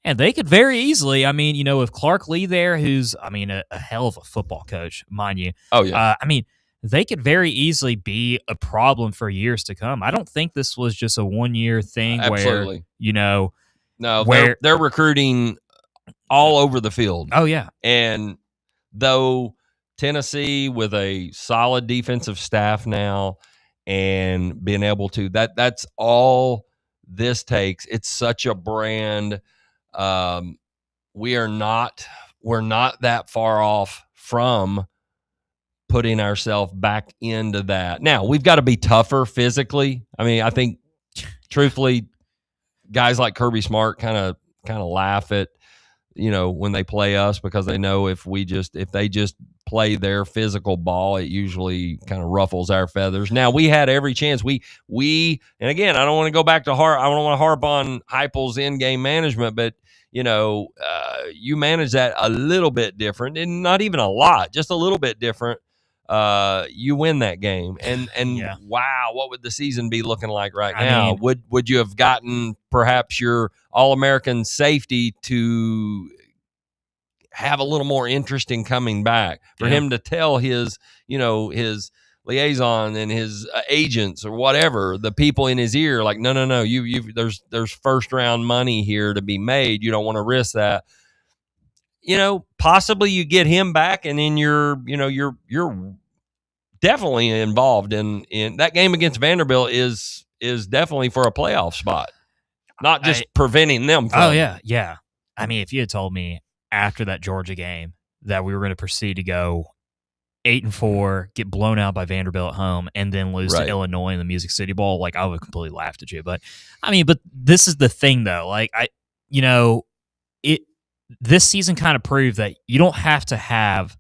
And they could very easily, with Clark Lee there, who's, a hell of a football coach, mind you. Oh, yeah. They could very easily be a problem for years to come. I don't think this was just a 1-year thing. Absolutely. Where, they're recruiting all over the field. Oh, yeah. And though Tennessee with a solid defensive staff now and being able to, that's all this takes. It's such a brand. We're not that far off from putting ourselves back into that. Now, we've got to be tougher physically. I think truthfully, guys like Kirby Smart kind of laugh at, when they play us, because they know if they just play their physical ball, it usually kind of ruffles our feathers. Now, we had every chance. We and again, I don't want to go back to I don't want to harp on Heupel's in-game management, but you manage that a little bit different, and not even a lot, just a little bit different. You win that game, and wow, what would the season be looking like now? Would you have gotten perhaps your All-American safety to have a little more interest in coming back, for him to tell his liaison and his agents or whatever, the people in his ear, like, no, there's first round money here to be made. You don't want to risk that. Possibly you get him back, and then you're definitely involved in that game against Vanderbilt is definitely for a playoff spot, not just preventing them from. Oh, yeah. If you had told me after that Georgia game that we were going to proceed to go 8-4, get blown out by Vanderbilt at home, and then lose to Illinois in the Music City Bowl, I would have completely laughed at you. But but this is the thing, though. This season kind of proved that you don't have to have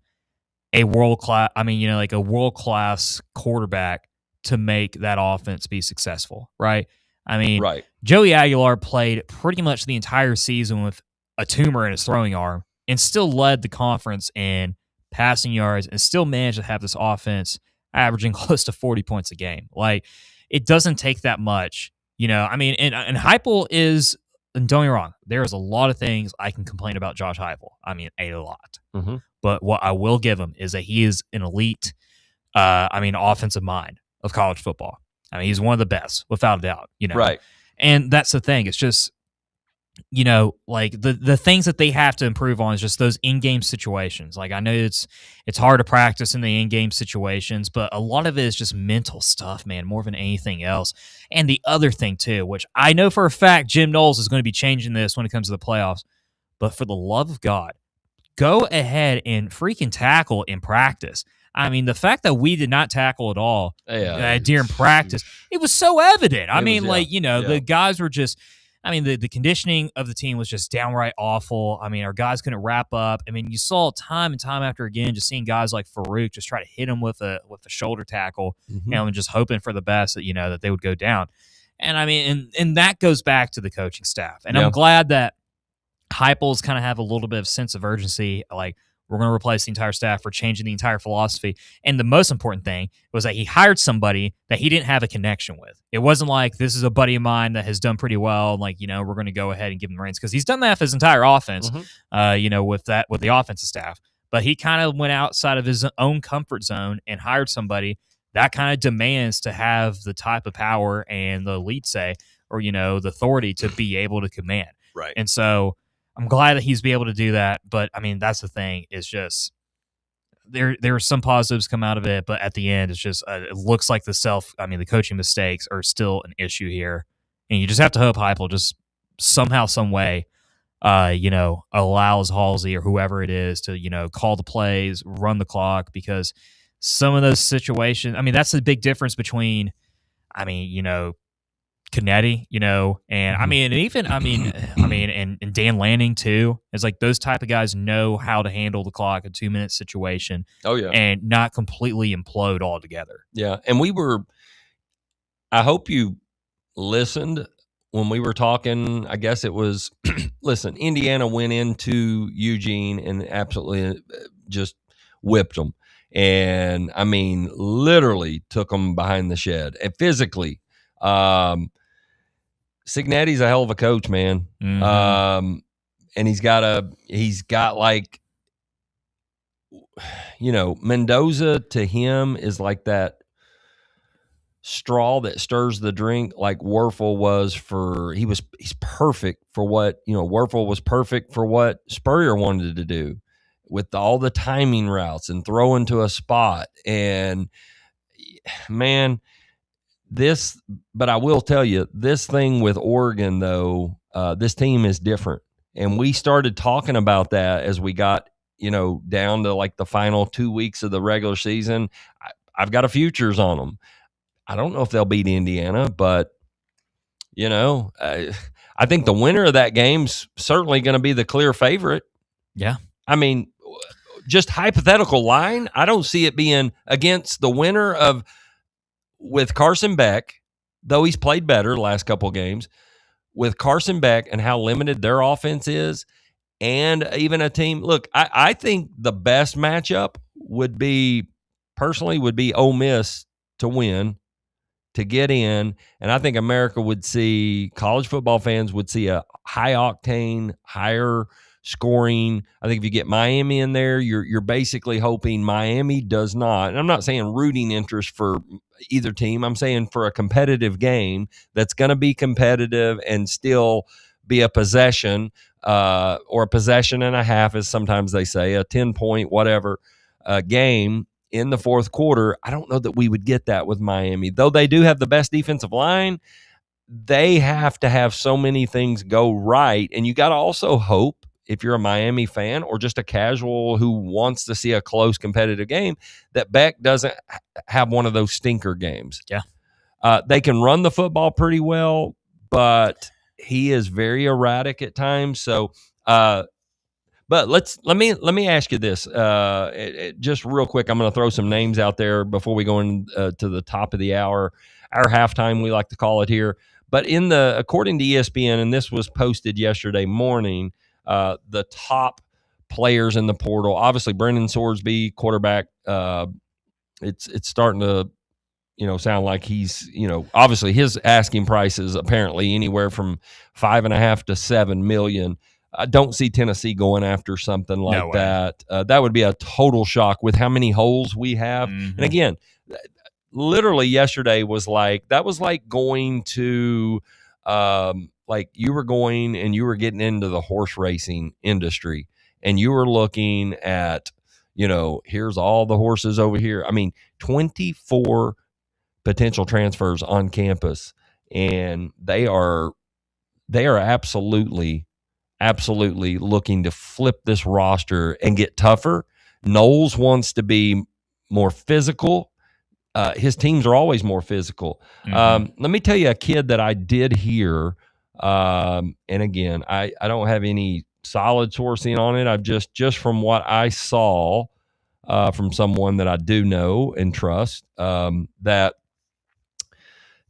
a world-class, a world-class quarterback to make that offense be successful, right? Right. Joey Aguilar played pretty much the entire season with a tumor in his throwing arm and still led the conference in passing yards, and still manage to have this offense averaging close to 40 points a game. Like, it doesn't take that much, I mean, and Heupel is, and don't get me wrong, there is a lot of things I can complain about Josh Heupel. I mean, a lot. Mm-hmm. But what I will give him is that he is an elite, offensive mind of college football. I mean, he's one of the best, without a doubt, Right. And that's the thing. It's just, like the things that they have to improve on is just those in-game situations. Like, I know it's hard to practice in the in-game situations, but a lot of it is just mental stuff, man, more than anything else. And the other thing too, which I know for a fact Jim Knowles is going to be changing this when it comes to the playoffs, but for the love of God, go ahead and freaking tackle in practice. I mean, the fact that we did not tackle at all during practice, it was so evident. The guys were just, the conditioning of the team was just downright awful. I mean, our guys couldn't wrap up. I mean, you saw time and time after again, just seeing guys like Farouk just try to hit him with a shoulder tackle, and just hoping for the best that, that they would go down. And I mean, and that goes back to the coaching staff. And I'm glad that Heupel's kind of have a little bit of sense of urgency, like, we're going to replace the entire staff. We're changing the entire philosophy. And the most important thing was that he hired somebody that he didn't have a connection with. It wasn't like, this is a buddy of mine that has done pretty well. Like, we're going to go ahead and give him the reins, because he's done that for his entire offense, with the offensive staff. But he kind of went outside of his own comfort zone and hired somebody that kind of demands to have the type of power and the lead say, or, the authority to be able to command. Right. And so I'm glad that he's be able to do that, but I mean, that's the thing. It's just there are some positives come out of it, but at the end, it's just it looks like the coaching mistakes are still an issue here, and you just have to hope Heupel just somehow, some way, allows Halsey or whoever it is to call the plays, run the clock, because some of those situations. I mean, that's the big difference between, Canetti, and Dan Lanning too. It's like those type of guys know how to handle the clock, a 2-minute situation. Oh yeah, and not completely implode altogether. Yeah, and I hope you listened when we were talking. I guess it was. Listen, Indiana went into Eugene and absolutely just whipped them, and I mean, literally took them behind the shed and physically. Cignetti's a hell of a coach, man. Mm-hmm. And he's got like, Mendoza to him is like that straw that stirs the drink, like Wuerffel was he's perfect for what, Wuerffel was perfect for what Spurrier wanted to do with all the timing routes and throw into a spot. And man, but I will tell you, this thing with Oregon, though, this team is different. And we started talking about that as we got, down to like the final 2 weeks of the regular season. I've got a futures on them. I don't know if they'll beat Indiana, but, I think the winner of that game's certainly going to be the clear favorite. Yeah. I mean, just hypothetical line, I don't see it being against the winner of with Carson Beck, though he's played better the last couple of games, with Carson Beck and how limited their offense is, and even a team. Look, I think the best matchup would be Ole Miss to win, to get in, and I think college football fans would see a high octane, higher scoring. I think if you get Miami in there, you're basically hoping Miami does not. And I'm not saying rooting interest for either team. I'm saying for a competitive game that's going to be competitive and still be a possession or a possession and a half, as sometimes they say, a 10-point whatever game in the fourth quarter. I don't know that we would get that with Miami, though they do have the best defensive line. They have to have so many things go right, and you got to also hope, if you're a Miami fan or just a casual who wants to see a close competitive game, that Beck doesn't have one of those stinker games. Yeah. They can run the football pretty well, but he is very erratic at times. So, but let me ask you this, just real quick. I'm going to throw some names out there before we go to the top of the hour, our halftime, we like to call it here. But according to ESPN, and this was posted yesterday morning, the top players in the portal. Obviously, Brendan Sorsby, quarterback, it's starting to, sound like he's, obviously his asking price is apparently anywhere from $5.5 to $7 million. I don't see Tennessee going after something like that. That would be a total shock with how many holes we have. Mm-hmm. And again, literally yesterday was like going to like you were going and you were getting into the horse racing industry and you were looking at, here's all the horses over here. I mean, 24 potential transfers on campus, and they are absolutely looking to flip this roster and get tougher. Knowles wants to be more physical. His teams are always more physical. Mm-hmm. Let me tell you a kid that I did hear, and again, I don't have any solid sourcing on it. I've just from what I saw from someone that I do know and trust, that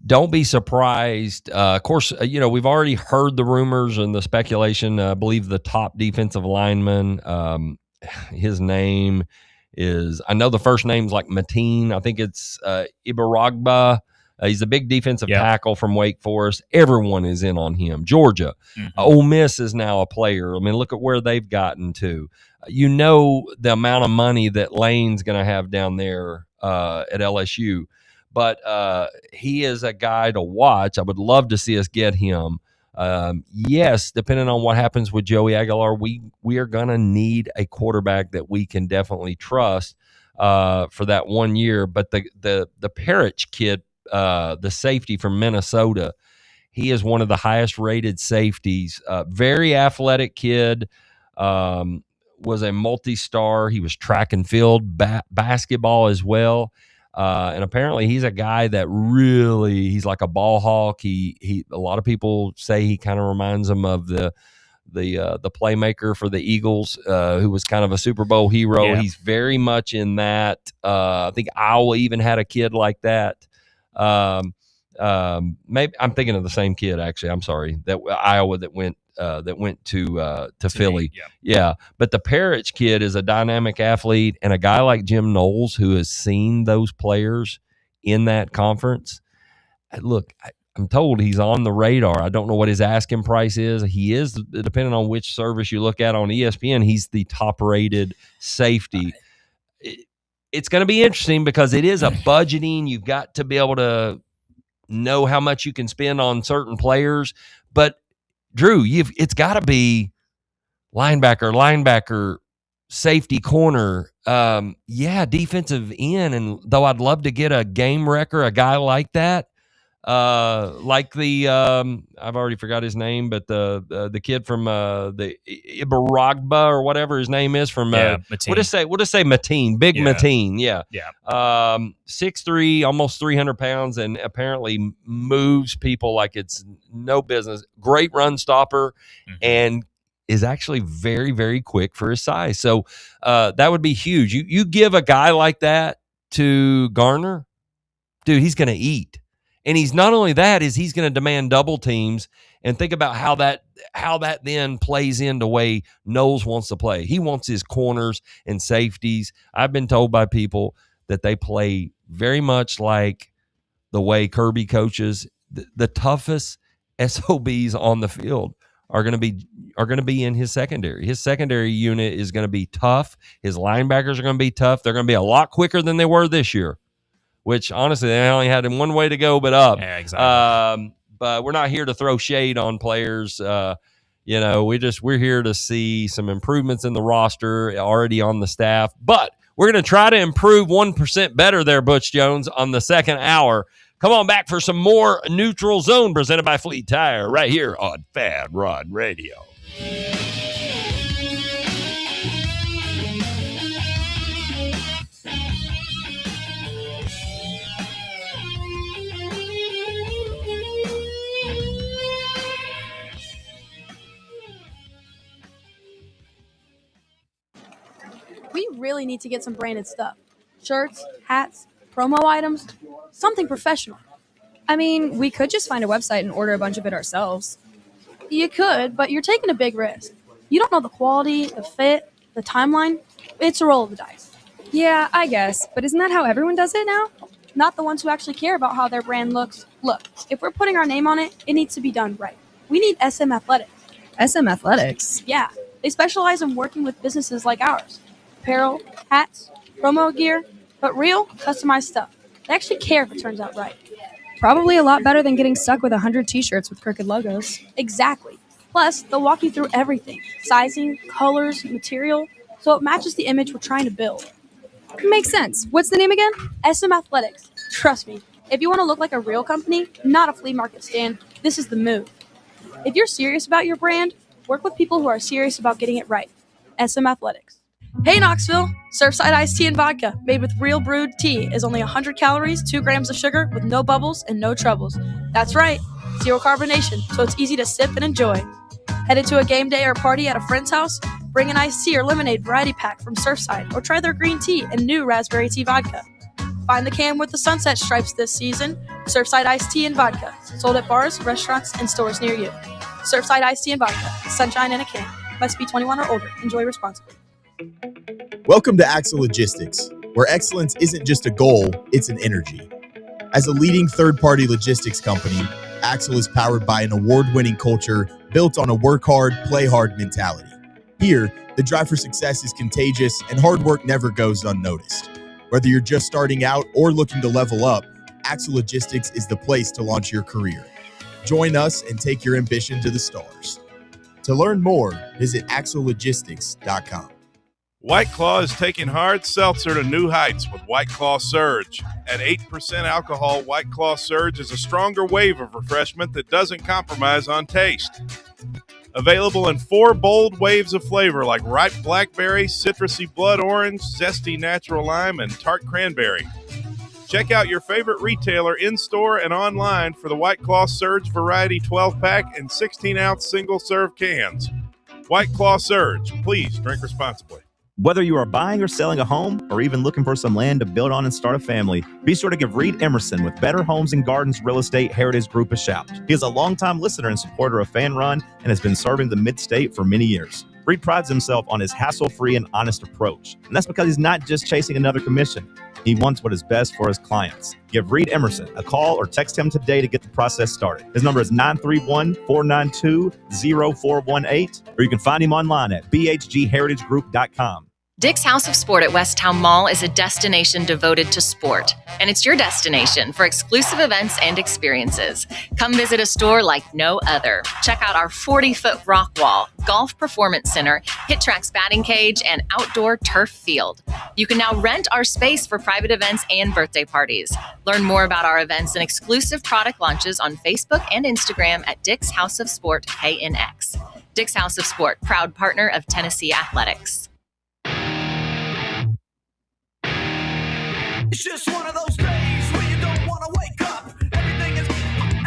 don't be surprised. Of course, we've already heard the rumors and the speculation. I believe the top defensive lineman, his name is, I know the first name's like Mateen. I think it's Ibaragba. He's a big defensive tackle from Wake Forest. Everyone is in on him. Georgia. Mm-hmm. Ole Miss is now a player. I mean, look at where they've gotten to. The amount of money that Lane's going to have down there at LSU. But he is a guy to watch. I would love to see us get him. Yes, depending on what happens with Joey Aguilar, we are going to need a quarterback that we can definitely trust for that 1 year. But the Parrish kid, the safety from Minnesota, he is one of the highest rated safeties. Very athletic kid. Was a multi-star. He was track and field, basketball as well. And apparently he's a guy that he's like a ball hawk. He a lot of people say he kind of reminds them of the playmaker for the Eagles, who was kind of a Super Bowl hero. Yeah. He's very much in that. I think Iowa even had a kid like that. Maybe I'm thinking of the same kid, actually. I'm sorry, that Iowa that went to Philly. Yeah. But the Parrish kid is a dynamic athlete, and a guy like Jim Knowles, who has seen those players in that conference. Look, I'm told he's on the radar. I don't know what his asking price is. He is, depending on which service you look at on ESPN, he's the top rated safety. It's going to be interesting because it is a budgeting. You've got to be able to know how much you can spend on certain players, but Drew, it's got to be linebacker, safety, corner, defensive end. And though I'd love to get a game wrecker, a guy like that, like the I've already forgot his name, but the kid from the Ibaragba or whatever his name is from Mateen. We'll just say Mateen, big Mateen, 6'3", almost 300 pounds, and apparently moves people like it's no business. Great run stopper, and is actually very, very quick for his size. So that would be huge. You give a guy like that to Garner, dude, he's going to eat. And he's not only that, is he's going to demand double teams. And think about how that then plays into the way Knowles wants to play. He wants his corners and safeties. I've been told by people that they play very much like the way Kirby coaches. The toughest SOBs on the field are going to be in his secondary. His secondary unit is going to be tough. His linebackers are going to be tough. They're going to be a lot quicker than they were this year, which honestly they only had one way to go but up. Yeah, exactly. But we're not here to throw shade on players. We're here to see some improvements in the roster already on the staff. But we're going to try to improve 1% better there, Butch Jones, on the second hour. Come on back for some more Neutral Zone presented by Fleet Tire right here on Fan Rod Radio. We really need to get some branded stuff. Shirts, hats, promo items, something professional. I mean, we could just find a website and order a bunch of it ourselves. You could, but you're taking a big risk. You don't know the quality, the fit, The timeline? It's a roll of the dice. Yeah, I guess. But isn't that how everyone does it now? Not the ones who actually care about how their brand looks. Look, if we're putting our name on it, it needs to be done right. We need SM Athletics. SM Athletics? Yeah, they specialize in working with businesses like ours. Apparel, hats, promo gear, but real, customized stuff. They actually care if it turns out right. Probably a lot better than getting stuck with 100 t-shirts with crooked logos. Exactly. Plus, they'll walk you through everything. Sizing, colors, material, so it matches the image we're trying to build. Makes sense. What's the name again? SM Athletics. Trust me, if you want to look like a real company, not a flea market stand, this is the move. If you're serious about your brand, work with people who are serious about getting it right. SM Athletics. Hey Knoxville! Surfside iced tea and vodka, made with real brewed tea, is only 100 calories, 2 grams of sugar, with no bubbles and no troubles. That's right, zero carbonation, so it's easy to sip and enjoy. Headed to a game day or party at a friend's house? Bring an iced tea or lemonade variety pack from Surfside, or try their green tea and new raspberry tea vodka. Find the can with the sunset stripes this season. Surfside iced tea and vodka, sold at bars, restaurants, and stores near you. Surfside iced tea and vodka, sunshine in a can. Must be 21 or older. Enjoy responsibly. Welcome to Axle Logistics, where excellence isn't just a goal, it's an energy. As a leading third-party logistics company, Axle is powered by an award-winning culture built on a work hard, play hard mentality. Here, the drive for success is contagious and hard work never goes unnoticed. Whether you're just starting out or looking to level up, Axle Logistics is the place to launch your career. Join us and take your ambition to the stars. To learn more, visit axlelogistics.com. White Claw is taking hard seltzer to new heights with White Claw Surge. At 8% alcohol, White Claw Surge is a stronger wave of refreshment that doesn't compromise on taste. Available in 4 bold waves of flavor like ripe blackberry, citrusy blood orange, zesty natural lime, and tart cranberry. Check out your favorite retailer in-store and online for the White Claw Surge Variety 12-pack and 16-ounce single-serve cans. White Claw Surge. Please drink responsibly. Whether you are buying or selling a home or even looking for some land to build on and start a family, be sure to give Reed Emerson with Better Homes and Gardens Real Estate Heritage Group a shout. He is a longtime listener and supporter of Fan Run and has been serving the Mid-State for many years. Reed prides himself on his hassle-free and honest approach, and that's because he's not just chasing another commission. He wants what is best for his clients. Give Reed Emerson a call or text him today to get the process started. His number is 931-492-0418, or you can find him online at bhgheritagegroup.com. Dick's House of Sport at Westtown Mall is a destination devoted to sport, and it's your destination for exclusive events and experiences. Come visit a store like no other. Check out our 40-foot rock wall, golf performance center, HitTrax batting cage, and outdoor turf field. You can now rent our space for private events and birthday parties. Learn more about our events and exclusive product launches on Facebook and Instagram at Dick's House of Sport KNX. Dick's House of Sport, proud partner of Tennessee Athletics. It's just one of those days where you don't want to wake up.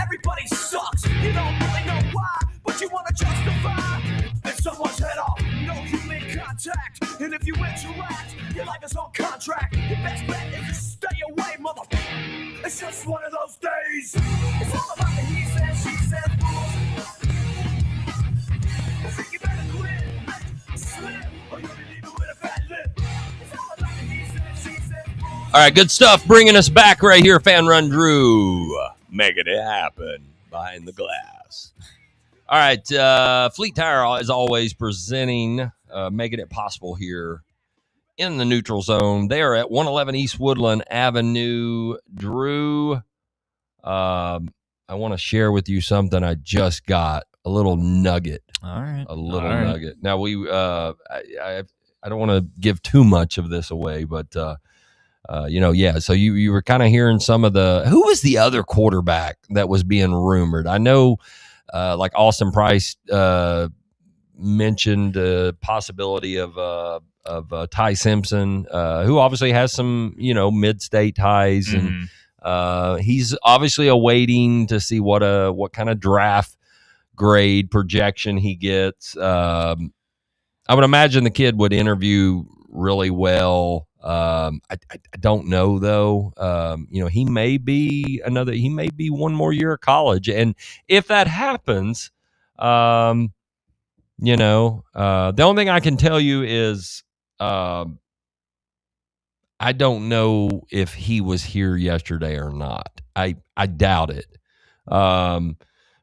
Everybody sucks. You don't really know why, but you want to justify. It's someone's head off, no human contact. And if you interact, your life is on contract. Your best bet is to stay away, motherfucker. It's just one of those days. It's all about the he said, she said rules. I think you better quit, slip, or you'll be leaving with a fat lip. It's all about the he said, she said rules. All right, good stuff. Bringing us back right here, Fan Run Drew. Making it happen behind the glass. All right, Fleet Tire is always presenting, making it possible here in the neutral zone. They are at 111 East Woodland Avenue. Drew, I want to share with you something I just got, a little nugget. All right. A little nugget. Now, I don't want to give too much of this away, but, so you were kind of hearing some of who was the other quarterback that was being rumored? I know, like Austin Price mentioned the possibility of Ty Simpson, who obviously has some, mid-state ties, Mm-hmm. and he's obviously awaiting to see what kind of draft grade projection he gets. I would imagine the kid would interview really well. I don't know though. He may be one more year of college, and if that happens, The only thing I can tell you is I don't know if he was here yesterday or not. I doubt it,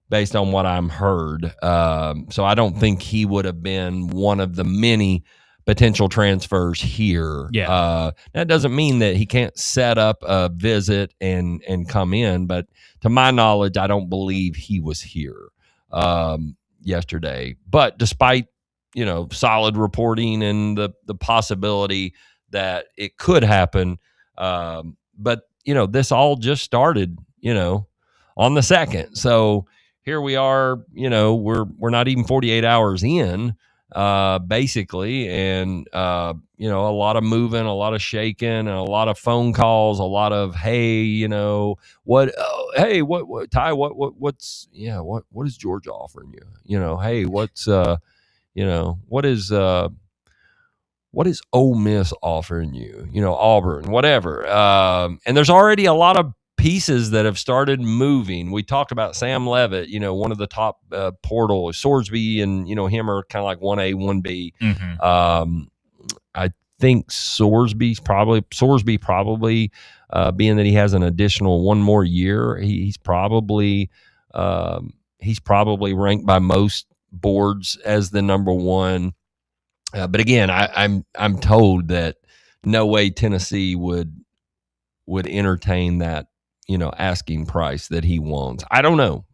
based on what I'm heard. So I don't think he would have been one of the many potential transfers here. Yeah. That doesn't mean that he can't set up a visit and come in, but to my knowledge, I don't believe he was here yesterday. But despite solid reporting and the possibility that it could happen, but this all just started on the 2nd. So here we are, we're not even 48 hours in, basically, and a lot of moving, a lot of shaking, and a lot of phone calls, a lot of hey, what Ty, what's what is Georgia offering you? Hey, what's what is Ole Miss offering you? Auburn, whatever. And there's already a lot of pieces that have started moving. We talked about Sam Levitt, one of the top portal. Sorsby and him are kind of like 1A, 1B. Mm-hmm. I think Sorsby probably being that he has an additional one more year, he's probably ranked by most boards as the number one. But again, I'm told that no way Tennessee would entertain that asking price that he wants. I don't know.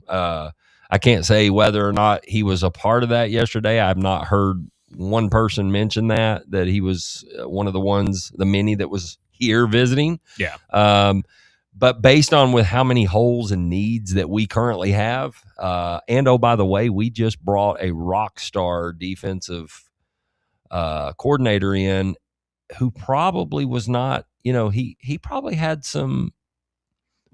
I can't say whether or not he was a part of that yesterday. I've not heard one person mention that he was one of the many that was here visiting. Yeah. But based on with how many holes and needs that we currently have, and oh, by the way, we just brought a rock star defensive coordinator in who probably was not, he probably had some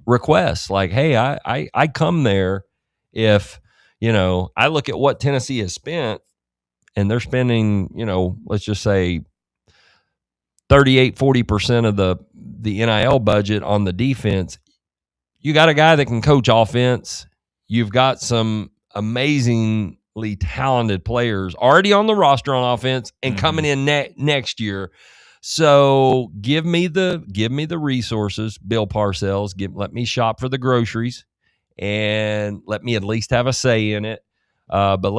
requests like, hey, I come there if, I look at what Tennessee has spent and they're spending, let's just say 40% of the NIL budget on the defense. You got a guy that can coach offense. You've got some amazingly talented players already on the roster on offense and coming in next year. So give me the resources, Bill Parcells. Let me shop for the groceries and let me at least have a say in it. But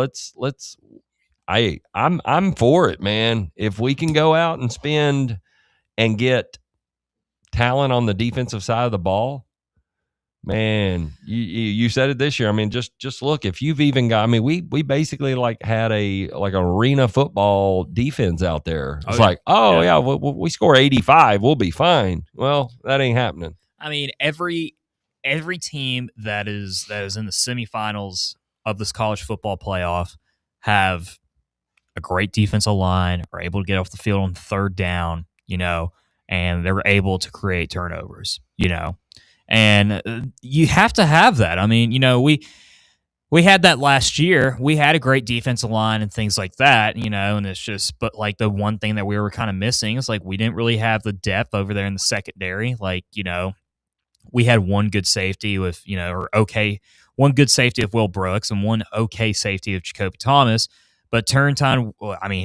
I'm for it, man. If we can go out and spend and get talent on the defensive side of the ball, man, you said it this year. I mean, just look, if you've even got, I mean, we basically had an arena football defense out there. It's we score 85, we'll be fine. Well, that ain't happening. I mean, every team that is in the semifinals of this college football playoff have a great defensive line, are able to get off the field on third down, and they're able to create turnovers, and you have to have that. I mean, we had that last year. We had a great defensive line and things like that, and it's just, but like the one thing that we were kind of missing is like we didn't really have the depth over there in the secondary. Like, we had one good safety with, one good safety of Will Brooks and one okay safety of Jacoby Thomas. But turn time,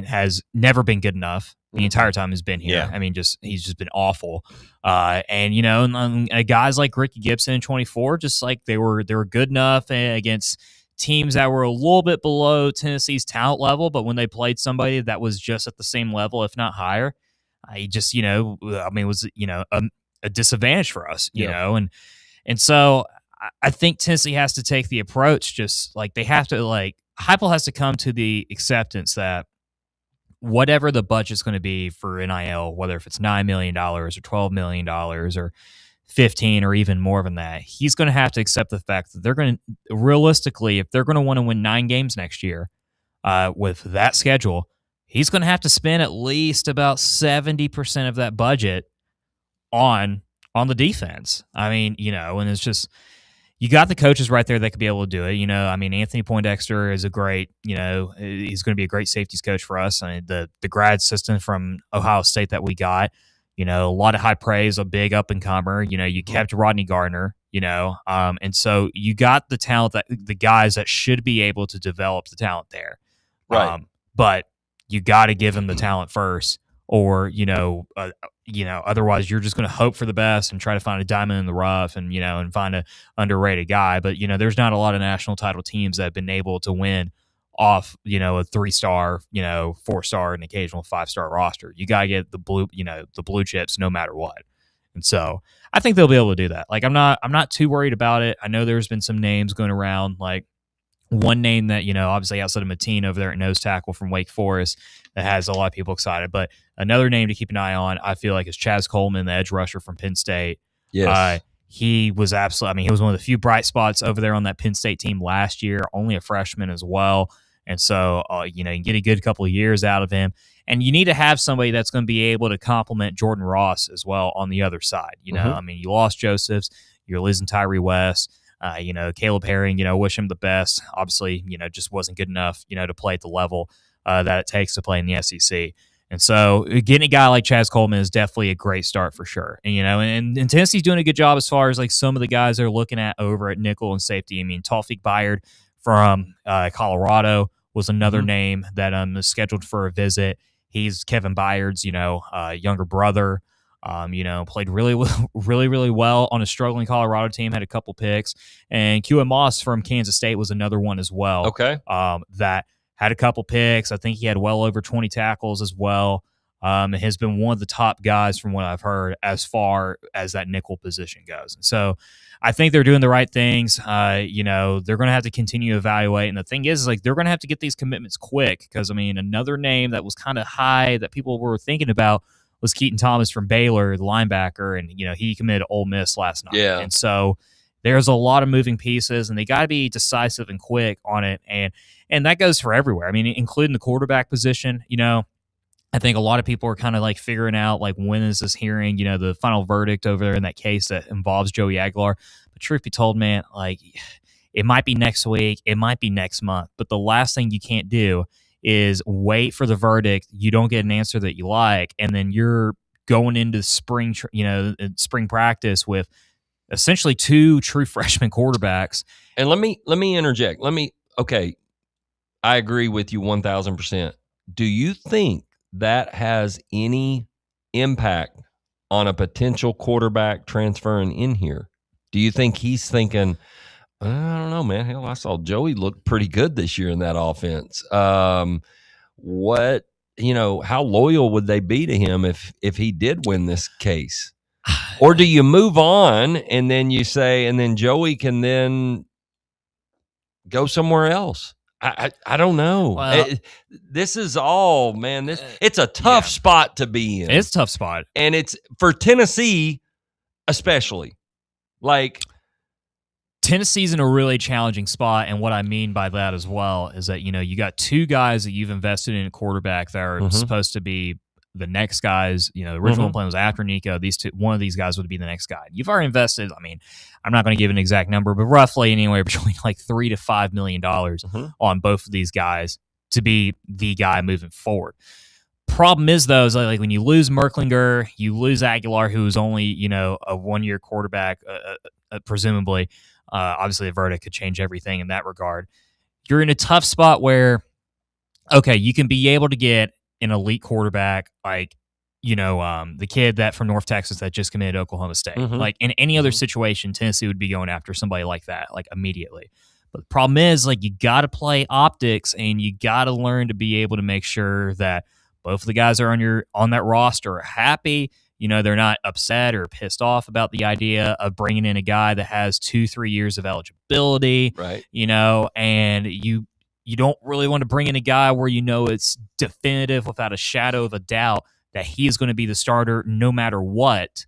has never been good enough the entire time he's been here. Yeah. I mean, he's just been awful. And guys like Ricky Gibson in 24, just like they were good enough against teams that were a little bit below Tennessee's talent level. But when they played somebody that was just at the same level, if not higher, he just, was a disadvantage for us, you know, and so I think Tennessee has to take the approach, just like they have to Heupel has to come to the acceptance that whatever the budget's going to be for NIL, whether if it's $9 million or $12 million or 15 or even more than that, he's going to have to accept the fact that they're going to, realistically, if they're going to want to win 9 games next year with that schedule, he's going to have to spend at least about 70% of that budget on the defense. I mean, and it's just, you got the coaches right there that could be able to do it. Anthony Poindexter is a great, he's going to be a great safeties coach for us. I mean, the grad assistant from Ohio State that we got, a lot of high praise, a big up and comer. You kept Rodney Gardner, and so you got the talent, that the guys that should be able to develop the talent there. Right. But you got to give him the talent first, or otherwise you're just going to hope for the best and try to find a diamond in the rough, and and find a underrated guy. But there's not a lot of national title teams that have been able to win off a 3-star, 4-star, and occasional 5-star roster. You got to get the blue chips no matter what. And so I think they'll be able to do that. Like I'm not too worried about it. I know there's been some names going around, like one name that, obviously outside of Mateen over there at nose tackle from Wake Forest that has a lot of people excited. But another name to keep an eye on, I feel like, is Chaz Coleman, the edge rusher from Penn State. Yes. He was absolutely, he was one of the few bright spots over there on that Penn State team last year, only a freshman as well. And so, you can get a good couple of years out of him. And you need to have somebody that's going to be able to complement Jordan Ross as well on the other side. You lost Josephs, you're losing Tyree West. Caleb Herring, wish him the best. Obviously, just wasn't good enough, to play at the level that it takes to play in the SEC. And so getting a guy like Chaz Coleman is definitely a great start for sure. And, and Tennessee's doing a good job as far as like some of the guys they're looking at over at nickel and safety. Tawfiq Bayard from Colorado was another name that is scheduled for a visit. He's Kevin Byard's, younger brother. Played really well on a struggling Colorado team, had a couple picks. And QM Moss from Kansas State was another one as well. Okay. That had a couple picks. I think he had well over 20 tackles as well. And has been one of the top guys from what I've heard as far as that nickel position goes. And so I think they're doing the right things. They're going to have to continue to evaluate. And the thing is like, they're going to have to get these commitments quick because, another name that was kind of high that people were thinking about was Keaton Thomas from Baylor, the linebacker, and he committed to Ole Miss last night. Yeah. And so there's a lot of moving pieces, and they got to be decisive and quick on it. And that goes for everywhere. Including the quarterback position. I think a lot of people are kind of like figuring out like when is this hearing, the final verdict over there in that case that involves Joey Aguilar. But truth be told, man, like it might be next week, it might be next month. But the last thing you can't do is wait for the verdict. You don't get an answer that you like, and then you're going into spring practice with essentially 2 true freshman quarterbacks. And let me interject. Okay, I agree with you 1,000%. Do you think that has any impact on a potential quarterback transferring in here? Do you think he's thinking, I don't know, man. Hell, I saw Joey look pretty good this year in that offense. How loyal would they be to him if he did win this case? Or do you move on and then you say, and then Joey can then go somewhere else? I don't know. Well, this is all, man. It's a tough spot to be in. It's a tough spot. And it's for Tennessee, especially. Like, Tennessee's in a really challenging spot, and what I mean by that as well is that you got 2 guys that you've invested in a quarterback that are supposed to be the next guys. The original plan was after Nico. One of these guys would be the next guy. You've already invested. I'm not going to give an exact number, but roughly anywhere between like $3 to $5 million on both of these guys to be the guy moving forward. Problem is, though, is like when you lose Merklinger, you lose Aguilar, who's only a 1-year quarterback, presumably. Obviously, the verdict could change everything in that regard. You're in a tough spot where, okay, you can be able to get an elite quarterback like, the kid that from North Texas that just committed to Oklahoma State. Like in any other situation, Tennessee would be going after somebody like that, like immediately. But the problem is, like, you got to play optics, and you got to learn to be able to make sure that both of the guys are on that roster are happy. They're not upset or pissed off about the idea of bringing in a guy that has 2-3 years of eligibility, right? And you don't really want to bring in a guy where it's definitive without a shadow of a doubt that he is going to be the starter no matter what.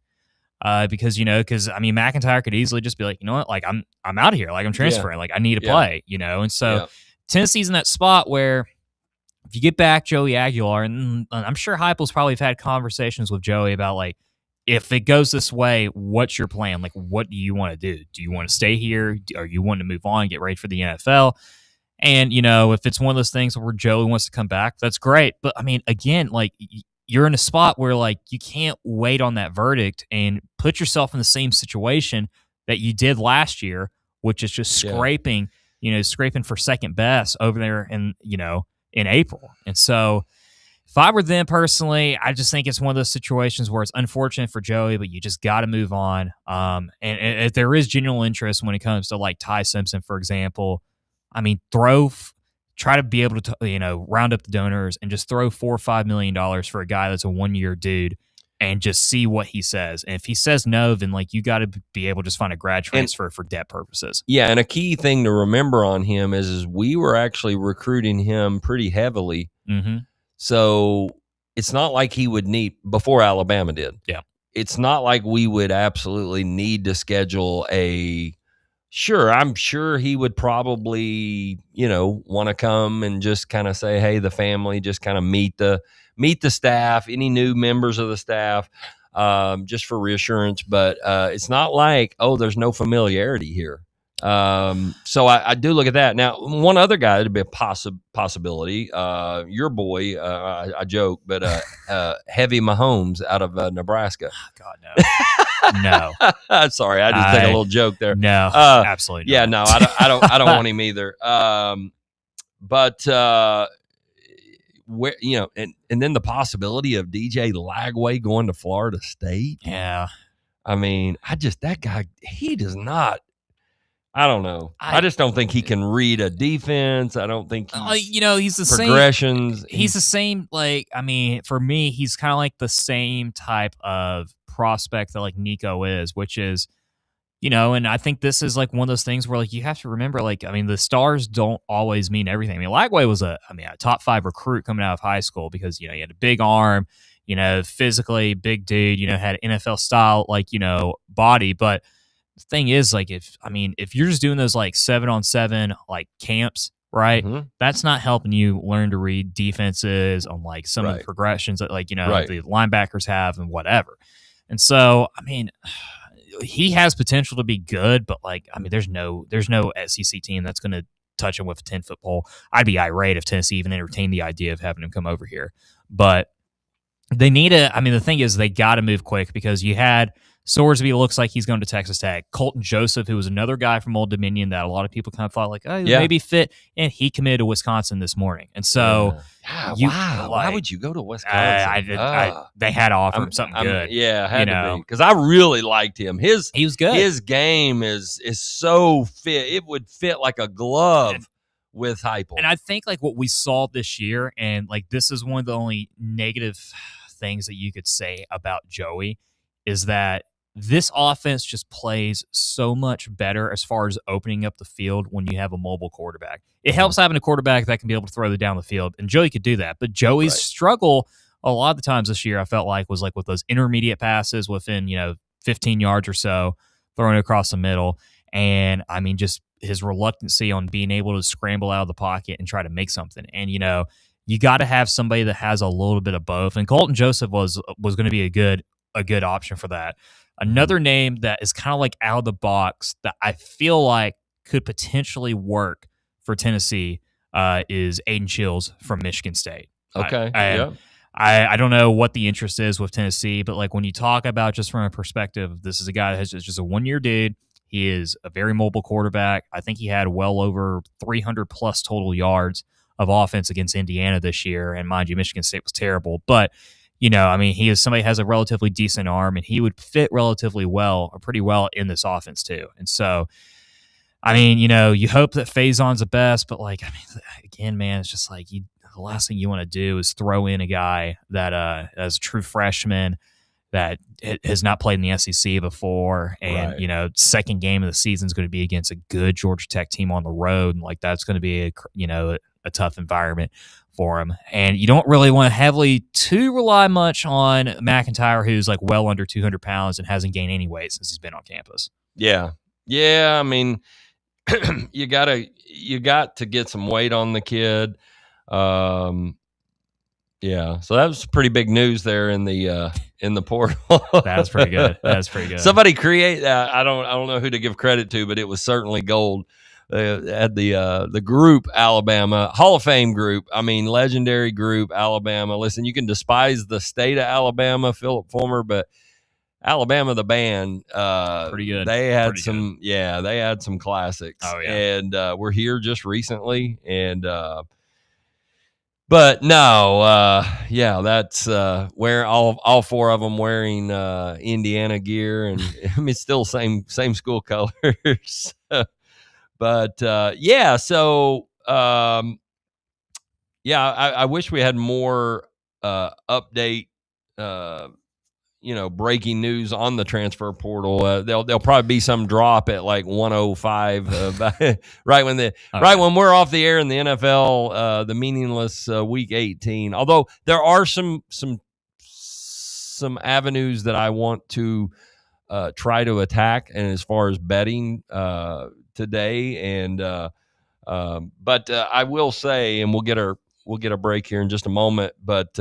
Because McIntyre could easily just be like, you know what, like I'm out of here, like I'm transferring, like I need to play, and so Tennessee's in that spot where if you get back Joey Aguilar, and I'm sure Heupel's probably have had conversations with Joey about like, if it goes this way, what's your plan? Like, what do you want to do? Do you want to stay here? Or you want to move on, get ready for the NFL? And, if it's one of those things where Joey wants to come back, that's great. But again, like you're in a spot where like you can't wait on that verdict and put yourself in the same situation that you did last year, which is just scraping for second best over there and, in April. And so if I were them personally, I just think it's one of those situations where it's unfortunate for Joey, but you just got to move on. And if there is genuine interest when it comes to like Ty Simpson, for example, I mean, try to be able to, round up the donors and just throw $4 or $5 million for a guy that's a 1-year dude and just see what he says. And if he says no, then like you got to be able to just find a grad transfer for debt purposes. Yeah, and a key thing to remember on him is we were actually recruiting him pretty heavily. Mm-hmm. So it's not like he would need, before Alabama did. Yeah. It's not like we would absolutely need to schedule sure, I'm sure he would probably, want to come and just kind of say, hey, the family, just kind of meet the staff, any new members of the staff, just for reassurance. But it's not like, there's no familiarity here. So I do look at that. Now, one other guy that'd be a possibility, your boy, I joke, but Heavy Mahomes out of Nebraska. God, no. No. Sorry, I just take a little joke there. No, absolutely not. Yeah, no, I don't want him either. But where and then the possibility of DJ Lagway going to Florida State. Yeah. I mean, that guy, he does not. I don't know. I just don't think he can read a defense. I don't think he's the progressions. Same. He's the same. Like, I mean, for me, he's kind of like the same type of prospect that like Nico is, which is, and I think this is like one of those things where like you have to remember, like, I mean, the stars don't always mean everything. I mean, Lagway was a top 5 recruit coming out of high school because, he had a big arm, physically big dude, had NFL style, like, body. But the thing is, like, if you're just doing those like 7-on-7 like camps, right? Mm-hmm. That's not helping you learn to read defenses on like some of the progressions that like, the linebackers have and whatever. And so, I mean, he has potential to be good, but like, I mean, there's no SEC team that's going to touch him with a 10-foot pole. I'd be irate if Tennessee even entertained the idea of having him come over here. But they need the thing is they got to move quick because you had Sorsby looks like he's going to Texas Tech. Colton Joseph, who was another guy from Old Dominion that a lot of people kind of thought like, maybe fit, and he committed to Wisconsin this morning. And so, why would you go to Wisconsin? They had to offer him something good. Had to be, because I really liked him. He was good. His game is so fit; it would fit like a glove with Heupel. And I think like what we saw this year, and like this is one of the only negative things that you could say about Joey, is that this offense just plays so much better as far as opening up the field when you have a mobile quarterback. It helps having a quarterback that can be able to throw it down the field, and Joey could do that. But Joey's struggle a lot of the times this year, I felt like, was like with those intermediate passes within 15 yards or so, throwing it across the middle. And I mean, just his reluctancy on being able to scramble out of the pocket and try to make something. And you got to have somebody that has a little bit of both. And Colton Joseph was going to be a good option for that. Another name that is kind of like out of the box that I feel like could potentially work for Tennessee is Aiden Chills from Michigan State. Okay. I don't know what the interest is with Tennessee, but like when you talk about just from a perspective, this is a guy that has just a 1-year dude. He is a very mobile quarterback. I think he had well over 300 plus total yards of offense against Indiana this year. And mind you, Michigan State was terrible, but he is somebody who has a relatively decent arm, and he would fit relatively well or pretty well in this offense too. And so, you hope that Faison's the best, but like, again, man, it's just like the last thing you want to do is throw in a guy that as a true freshman that has not played in the SEC before, and second game of the season is going to be against a good Georgia Tech team on the road, and like that's going to be a tough environment for him. And you don't really want to heavily rely much on McIntyre, who's like well under 200 pounds and hasn't gained any weight since he's been on campus. Yeah. I mean, you got to get some weight on the kid. Yeah. So that was pretty big news there in the portal. That's pretty good. Somebody create that. I don't know who to give credit to, but it was certainly gold. At the group Alabama, Hall of Fame group, legendary group Alabama. Listen, you can despise the state of Alabama, Philip Fulmer, but Alabama the band, pretty good. They had they had some classics. Oh yeah, and we're here just recently, and But no, yeah, that's where all four of them wearing Indiana gear, and I mean, still same school colors. But yeah, so yeah, I wish we had more update. Breaking news on the transfer portal. There'll probably be some drop at like 1:05, right when we're off the air in the NFL, the meaningless week 18. Although there are some avenues that I want to try to attack, and as far as betting today, and but I will say, and we'll get a break here in just a moment, but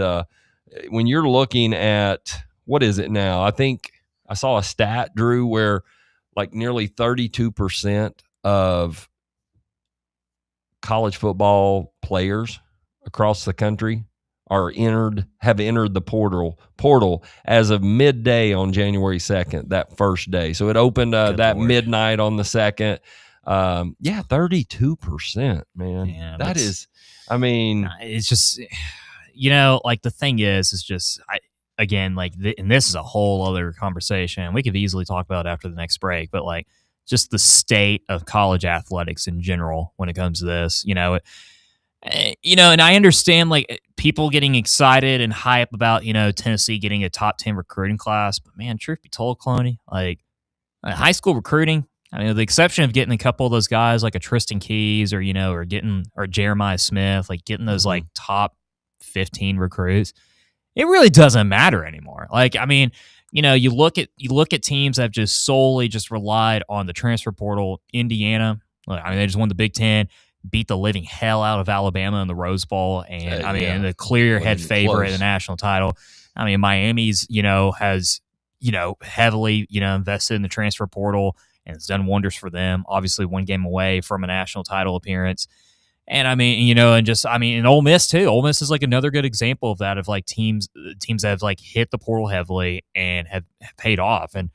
when you're looking at what is it now? I think I saw a stat, Drew, where like nearly 32% of college football players across the country have entered the portal as of midday on January 2nd, that first day. So it opened that Lord. Midnight on the 2nd. 32%, man. Yeah, that is, I mean, it's just, like the thing is just, again, like, and this is a whole other conversation. We could easily talk about it after the next break, but like just the state of college athletics in general when it comes to this, and I understand like people getting excited and hype about, Tennessee getting a top 10 recruiting class, but man, truth be told, Cloney, like high school recruiting, I mean, with the exception of getting a couple of those guys like a Tristan Keys or Jeremiah Smith, like getting those like top 15 recruits, it really doesn't matter anymore. Like, I mean, you look at teams that have just solely just relied on the transfer portal. Indiana, they just won the Big Ten, beat the living hell out of Alabama in the Rose Bowl, and the clear head favorite in the national title. I mean, Miami's, has, heavily, invested in the transfer portal, and it's done wonders for them. Obviously, one game away from a national title appearance. And I mean, and Ole Miss too. Ole Miss is like another good example of that, of like teams that have like hit the portal heavily and have paid off. And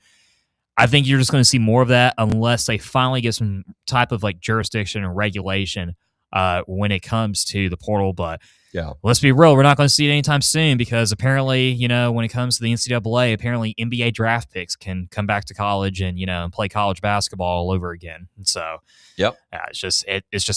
I think you're just going to see more of that unless they finally get some type of like jurisdiction and regulation when it comes to the portal. But yeah, let's be real, we're not going to see it anytime soon, because apparently, when it comes to the NCAA, apparently NBA draft picks can come back to college and and play college basketball all over again. And so, yep, it's just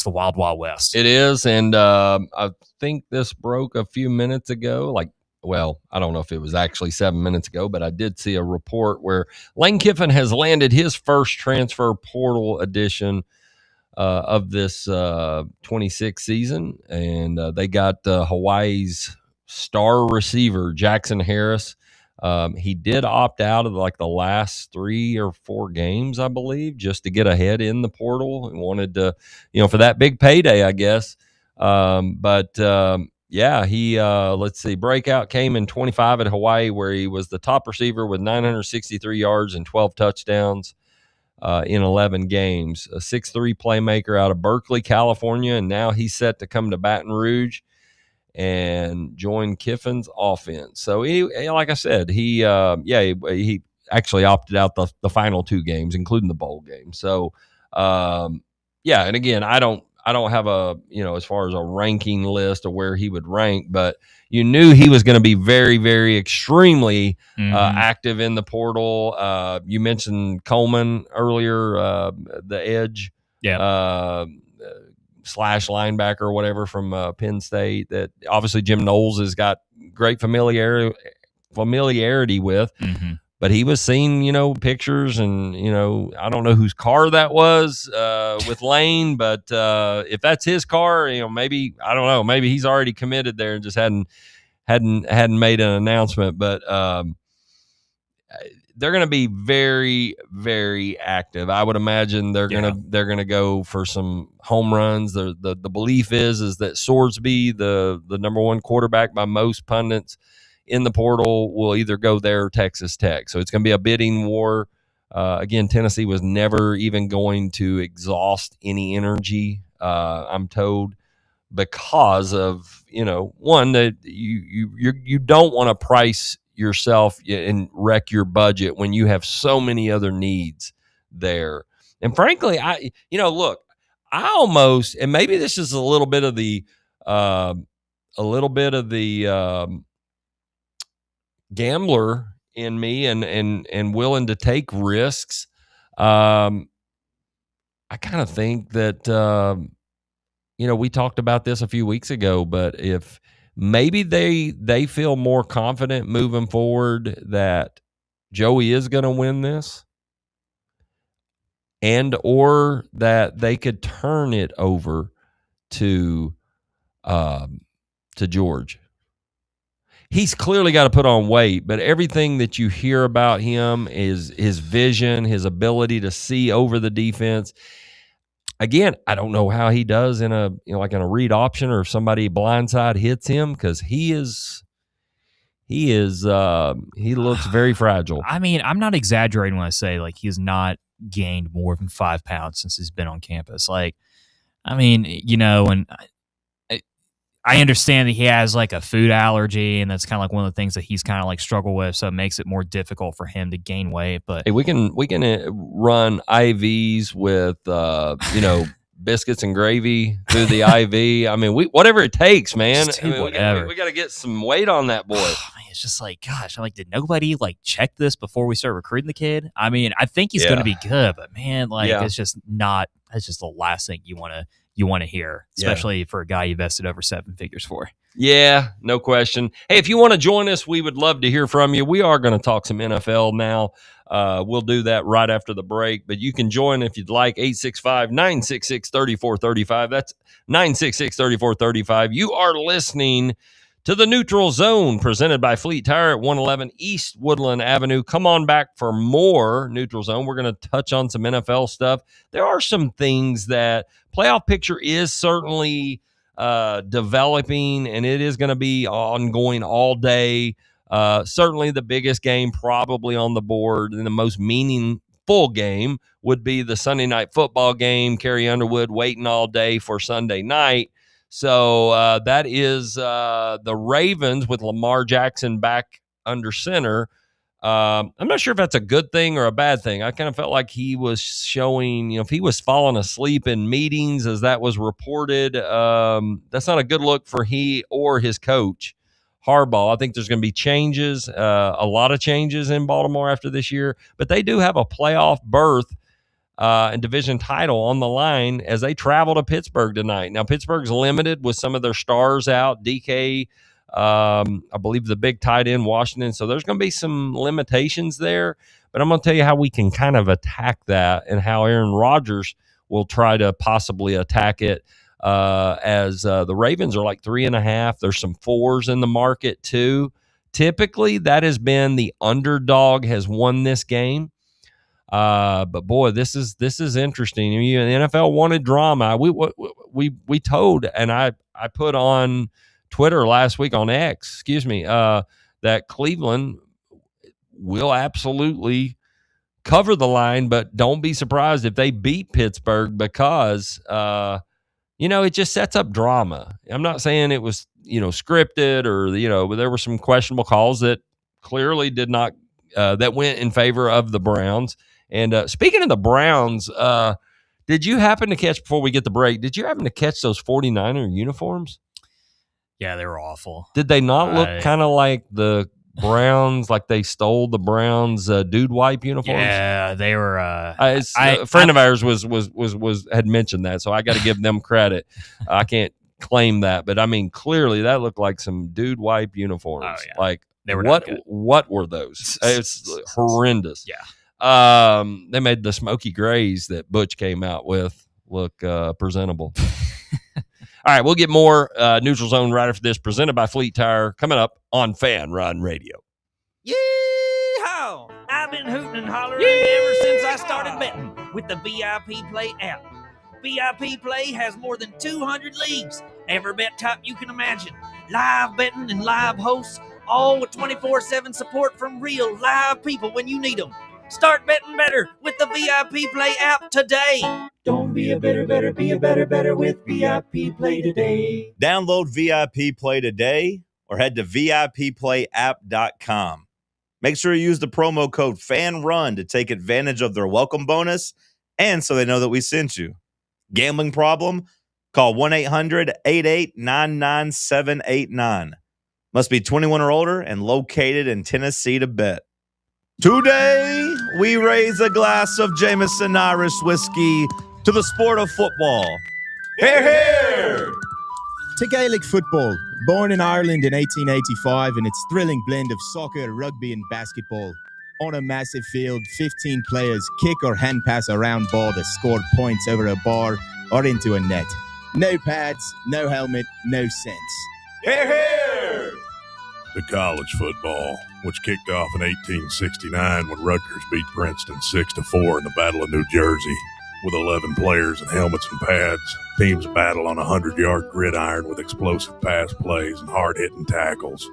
the wild, wild west. It is, and I think this broke a few minutes ago. Well, I don't know if it was actually 7 minutes ago, but I did see a report where Lane Kiffin has landed his first transfer portal edition of this 26 season, and they got Hawaii's star receiver Jackson Harris. He did opt out of like the last 3 or 4 games, I believe, just to get ahead in the portal and wanted to, for that big payday, I guess. Yeah, he let's see, breakout came in 25 at Hawaii, where he was the top receiver with 963 yards and 12 touchdowns. In 11 games, a 6'3" playmaker out of Berkeley, California, and now he's set to come to Baton Rouge and join Kiffin's offense. So, like I said, he actually opted out the final 2 games, including the bowl game. So, and again, I don't have a, as far as a ranking list of where he would rank, but you knew he was going to be very, very extremely active in the portal. You mentioned Coleman earlier, the edge, slash linebacker or whatever from Penn State, that obviously Jim Knowles has got great familiarity with. Mm-hmm. But he was seeing, pictures, and, I don't know whose car that was with Lane, but if that's his car, maybe, I don't know, maybe he's already committed there and just hadn't made an announcement. But they're going to be very, very active. I would imagine they're gonna go for some home runs. The belief is that Swordsby, the number 1 quarterback by most pundits in the portal, will either go there or Texas Tech. So it's going to be a bidding war. Again, Tennessee was never even going to exhaust any energy, I'm told, because of, one, that you don't want to price yourself and wreck your budget when you have so many other needs there. And frankly, look, I almost, and maybe this is a little bit of the a little bit of the gambler in me and willing to take risks. I kind of think that we talked about this a few weeks ago, but if maybe they feel more confident moving forward that Joey is going to win this, and or that they could turn it over to George. He's clearly got to put on weight, but everything that you hear about him is his vision, his ability to see over the defense. Again, I don't know how he does in a like in a read option, or if somebody blindside hits him, because he looks very fragile. I mean, I'm not exaggerating when I say like he has not gained more than 5 pounds since he's been on campus. Like, I mean, and I understand that he has like a food allergy, and that's kind of like one of the things that he's kind of like struggled with. So it makes it more difficult for him to gain weight. But hey, we can run IVs with biscuits and gravy through the IV. I mean, whatever it takes, man. Whatever. We got to get some weight on that boy. It's just like, gosh, I'm like, did nobody like check this before we start recruiting the kid? I mean, I think he's going to be good, but man, it's just not. That's just the last thing you want to hear, especially for a guy you invested over 7 figures for. Yeah, no question. Hey, if you want to join us, we would love to hear from you. We are going to talk some NFL now. We'll do that right after the break, but you can join if you'd like. 865-966-3435. That's 966-3435. You are listening to the Neutral Zone, presented by Fleet Tire at 111 East Woodland Avenue. Come on back for more Neutral Zone. We're going to touch on some NFL stuff. There are some things that playoff picture is certainly developing, and it is going to be ongoing all day. Certainly the biggest game probably on the board and the most meaningful game would be the Sunday night football game. Carrie Underwood waiting all day for Sunday night. So that is the Ravens with Lamar Jackson back under center. I'm not sure if that's a good thing or a bad thing. I kind of felt like he was showing, if he was falling asleep in meetings as that was reported, that's not a good look for he or his coach, Harbaugh. I think there's going to be changes, a lot of changes in Baltimore after this year, but they do have a playoff berth and division title on the line as they travel to Pittsburgh tonight. Now, Pittsburgh's limited with some of their stars out. DK, I believe the big tight end, Washington. So there's going to be some limitations there. But I'm going to tell you how we can kind of attack that and how Aaron Rodgers will try to possibly attack it as the Ravens are like 3.5. There's some 4s in the market too. Typically, that has been the underdog has won this game. But boy, this is interesting. I mean, the NFL wanted drama. We told, and I put on Twitter last week on X, that Cleveland will absolutely cover the line, but don't be surprised if they beat Pittsburgh because it just sets up drama. I'm not saying it was scripted or but there were some questionable calls that clearly did not that went in favor of the Browns. And speaking of the Browns, did you happen to catch, before we get the break, did you happen to catch those 49er uniforms? Yeah, they were awful. Did they not look kind of like the Browns, like they stole the Browns dude wipe uniforms? Yeah, they were. A friend of ours had mentioned that, so I got to give them credit. I can't claim that, but I mean, clearly that looked like some dude wipe uniforms. Oh, yeah. Like, they were what were those? It's horrendous. Yeah. They made the smoky grays that Butch came out with look presentable. All right, we'll get more Neutral Zone right after this, presented by Fleet Tire, coming up on Fan Run Radio. Yeehaw! I've been hooting and hollering ever since I started betting with the VIP Play app. VIP Play has more than 200 leagues, every bet type you can imagine, live betting and live hosts, all with 24/7 support from real live people when you need them. Start betting better with the VIP Play app today. Don't be a better, be a better with VIP Play today. Download VIP Play today or head to VIPPlayApp.com. Make sure you use the promo code FANRUN to take advantage of their welcome bonus and so they know that we sent you. Gambling problem? Call 1-800-8899-9789. Must be 21 or older and located in Tennessee to bet. Today, we raise a glass of Jameson Irish whiskey to the sport of football. Hear, hear! To Gaelic football, born in Ireland in 1885 in its thrilling blend of soccer, rugby and basketball. On a massive field, 15 players kick or hand pass a round ball that scored points over a bar or into a net. No pads, no helmet, no sense. Hear, hear! To college football, which kicked off in 1869 when Rutgers beat Princeton 6-4 in the Battle of New Jersey. With 11 players and helmets and pads, teams battle on a 100-yard gridiron with explosive pass plays and hard-hitting tackles.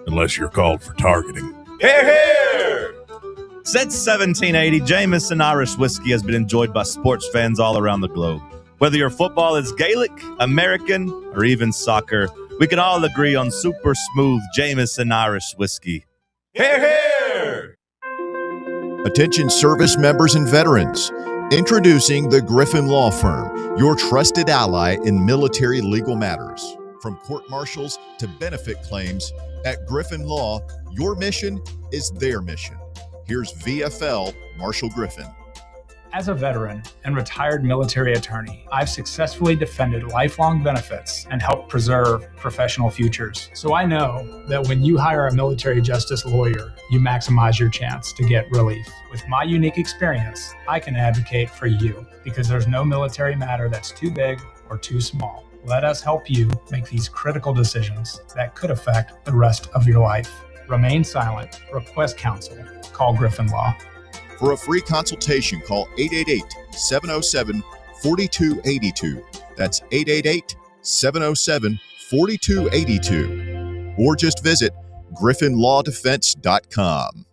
Unless you're called for targeting. Hear, hear! Since 1780, Jameson Irish whiskey has been enjoyed by sports fans all around the globe. Whether your football is Gaelic, American, or even soccer, we can all agree on super smooth Jameson Irish whiskey. Hear, hear! Attention service members and veterans. Introducing the Griffin Law Firm, your trusted ally in military legal matters. From court martials to benefit claims, at Griffin Law, your mission is their mission. Here's VFL Marshall Griffin. As a veteran and retired military attorney, I've successfully defended lifelong benefits and helped preserve professional futures. So I know that when you hire a military justice lawyer, you maximize your chance to get relief. With my unique experience, I can advocate for you because there's no military matter that's too big or too small. Let us help you make these critical decisions that could affect the rest of your life. Remain silent. Request counsel. Call Griffin Law. For a free consultation, call 888-707-4282. That's 888-707-4282. Or just visit griffinlawdefense.com.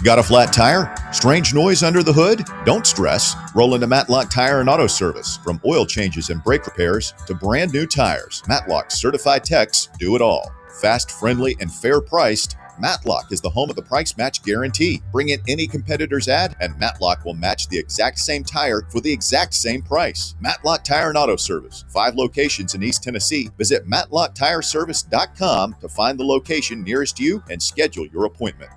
Got a flat tire? Strange noise under the hood? Don't stress. Roll into Matlock Tire and Auto Service. From oil changes and brake repairs to brand new tires, Matlock's certified techs do it all. Fast, friendly, and fair priced. Matlock is the home of the price match guarantee. Bring in any competitor's ad, and Matlock will match the exact same tire for the exact same price. Matlock Tire and Auto Service. 5 locations in East Tennessee. Visit MatlockTireService.com to find the location nearest you and schedule your appointment.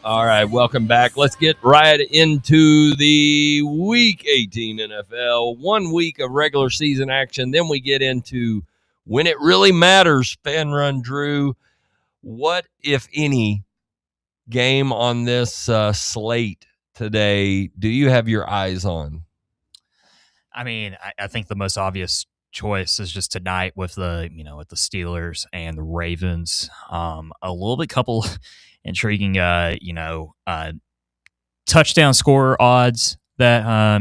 All right, welcome back. Let's get right into the Week 18 NFL. 1 week of regular season action. Then we get into when it really matters. Fan Run Drew, what, if any, game on this slate today do you have your eyes on? I mean, I think the most obvious choice is just tonight with the Steelers and the Ravens. A little bit couple intriguing, touchdown scorer odds that, I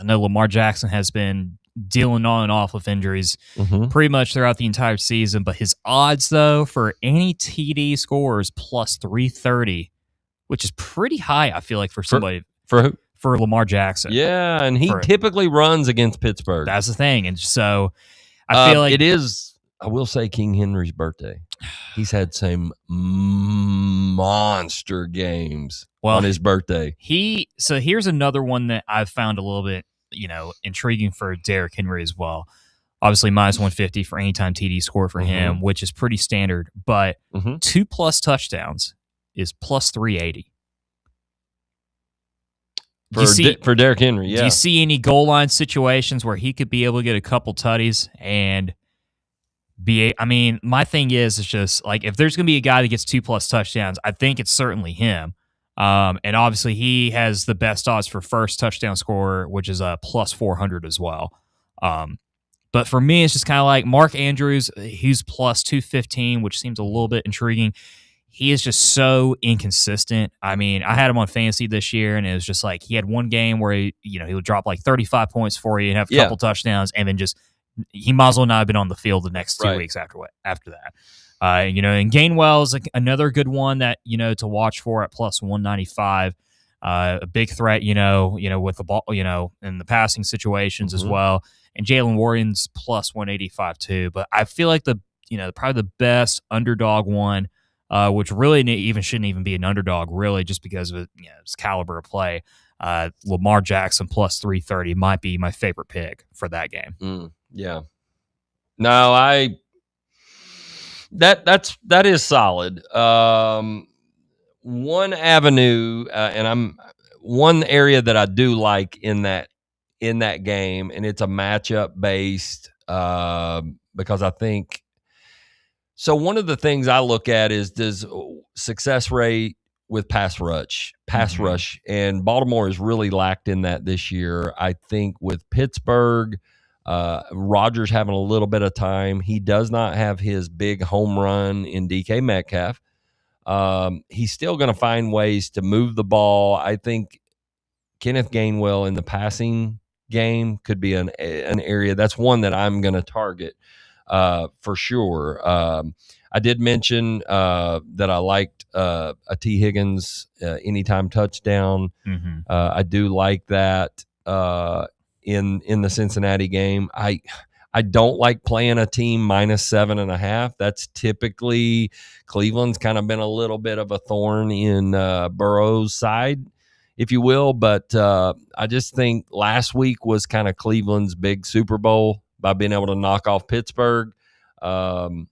know Lamar Jackson has been dealing on and off with injuries pretty much throughout the entire season, but his odds, though, for any TD scores plus 330, which is pretty high, I feel like, for somebody. For who? For Lamar Jackson. Yeah, and he typically runs against Pittsburgh. That's the thing. And so I feel like it is, I will say, King Henry's birthday. He's had some monster games on his birthday. So here's another one that I've found a little bit, intriguing for Derrick Henry as well. Obviously, minus 150 for anytime TD score for him, which is pretty standard. But 2+ touchdowns is plus 380. For Derrick Henry, yeah. Do you see any goal line situations where he could be able to get a couple tutties and my thing is just like, if there's going to be a guy that gets 2+ touchdowns, I think it's certainly him. And obviously he has the best odds for first touchdown scorer, which is a plus 400 as well. But for me, it's just kind of like Mark Andrews, he's plus 215, which seems a little bit intriguing. He is just so inconsistent. I mean, I had him on fantasy this year, and it was just like he had one game where he would drop like 35 points for you and have a couple touchdowns, and then just he might as well not have been on the field the next 2 weeks after that. And Gainwell's another good one that, to watch for at plus 195. A big threat, with the ball, in the passing situations as well. And Jalen Warren's plus 185 too. But I feel like probably the best underdog one, which really shouldn't even be an underdog, really, just because of its caliber of play. Lamar Jackson plus 330 might be my favorite pick for that game. Yeah. No, that is solid. One avenue, and one area that I do like in that game, and it's a matchup based because I think so. One of the things I look at is does success rate with pass rush, and Baltimore has really lacked in that this year. I think with Pittsburgh, Rodgers having a little bit of time, he does not have his big home run in DK Metcalf. He's still going to find ways to move the ball. I think Kenneth Gainwell in the passing game could be an area. That's one that I'm going to target for sure. I did mention that I liked a T. Higgins anytime touchdown. I do like that in the Cincinnati game. I don't like playing a team minus 7.5. That's typically Cleveland's kind of been a little bit of a thorn in Burrow's side, if you will. But I just think last week was kind of Cleveland's big Super Bowl by being able to knock off Pittsburgh. I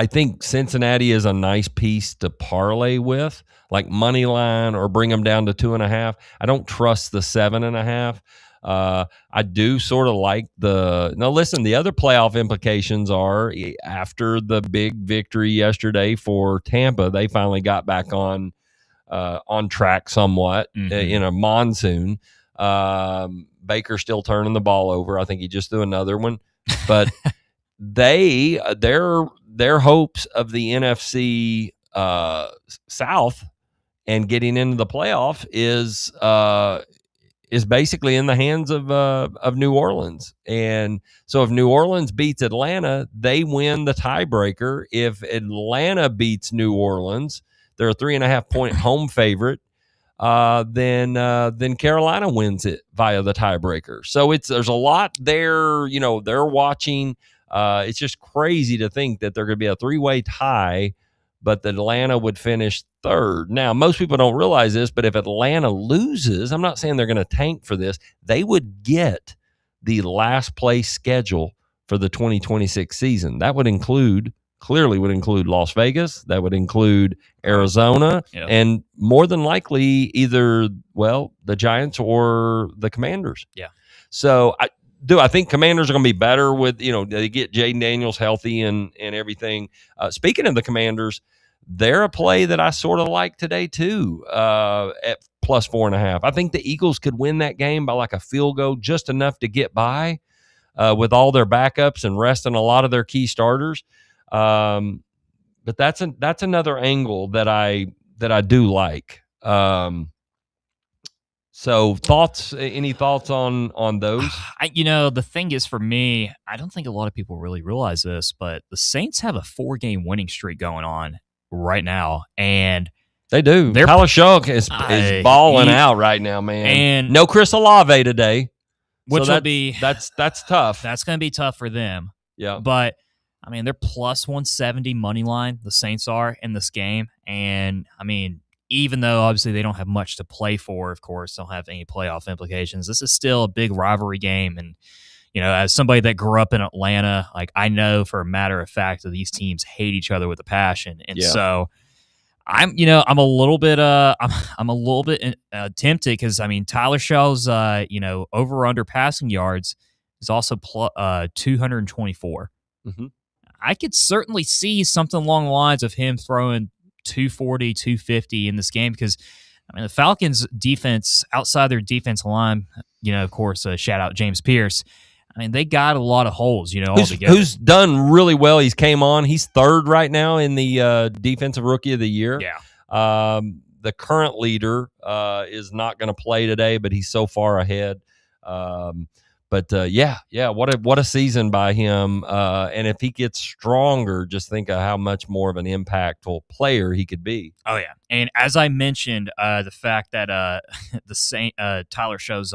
think Cincinnati is a nice piece to parlay with, like money line or bring them down to 2.5. I don't trust the 7.5. I do sort of like the other playoff implications are after the big victory yesterday for Tampa, they finally got back on track somewhat in a monsoon. Baker still turning the ball over. I think he just threw another one, but their hopes of the NFC South and getting into the playoff is basically in the hands of New Orleans. And so if New Orleans beats Atlanta, they win the tiebreaker. If Atlanta beats New Orleans, they're a 3.5 point home favorite. Then Carolina wins it via the tiebreaker. So there's a lot there. They're watching. It's just crazy to think that they're going to be a 3-way tie, but that Atlanta would finish third. Now, most people don't realize this, but if Atlanta loses, I'm not saying they're going to tank for this, they would get the last place schedule for the 2026 season. That would clearly would include Las Vegas. That would include Arizona, and more than likely either, the Giants or the Commanders. Yeah. So I think Commanders are going to be better with, they get Jaden Daniels healthy and everything. Speaking of the Commanders, they're a play that I sort of like today too, at plus 4.5. I think the Eagles could win that game by like a field goal, just enough to get by with all their backups and resting a lot of their key starters. But that's another angle that I do like. So any thoughts on those? The thing is, for me, I don't think a lot of people really realize this, but the Saints have a 4-game winning streak going on right now, and they do. Tyler Shough is balling out right now, man. And no Chris Olave today, which so will be that's tough. That's going to be tough for them. Yeah, but I mean, they're plus 170 money line. The Saints are in this game, and I mean, even though obviously they don't have much to play for, of course, don't have any playoff implications, this is still a big rivalry game. And, as somebody that grew up in Atlanta, like I know for a matter of fact that these teams hate each other with a passion. And so I'm a little bit tempted because, I mean, Tyler Shaw's, over under passing yards is also 224. Mm-hmm. I could certainly see something along the lines of him throwing 240, 250 in this game because, I mean, the Falcons' defense, outside their defensive line, of course, shout out James Pierce. I mean, they got a lot of holes, altogether. Who's done really well. He's came on. He's third right now in the Defensive Rookie of the Year. Yeah. The current leader is not going to play today, but he's so far ahead. What a season by him. And if he gets stronger, just think of how much more of an impactful player he could be. Oh yeah, and as I mentioned, the fact that Tyler Show's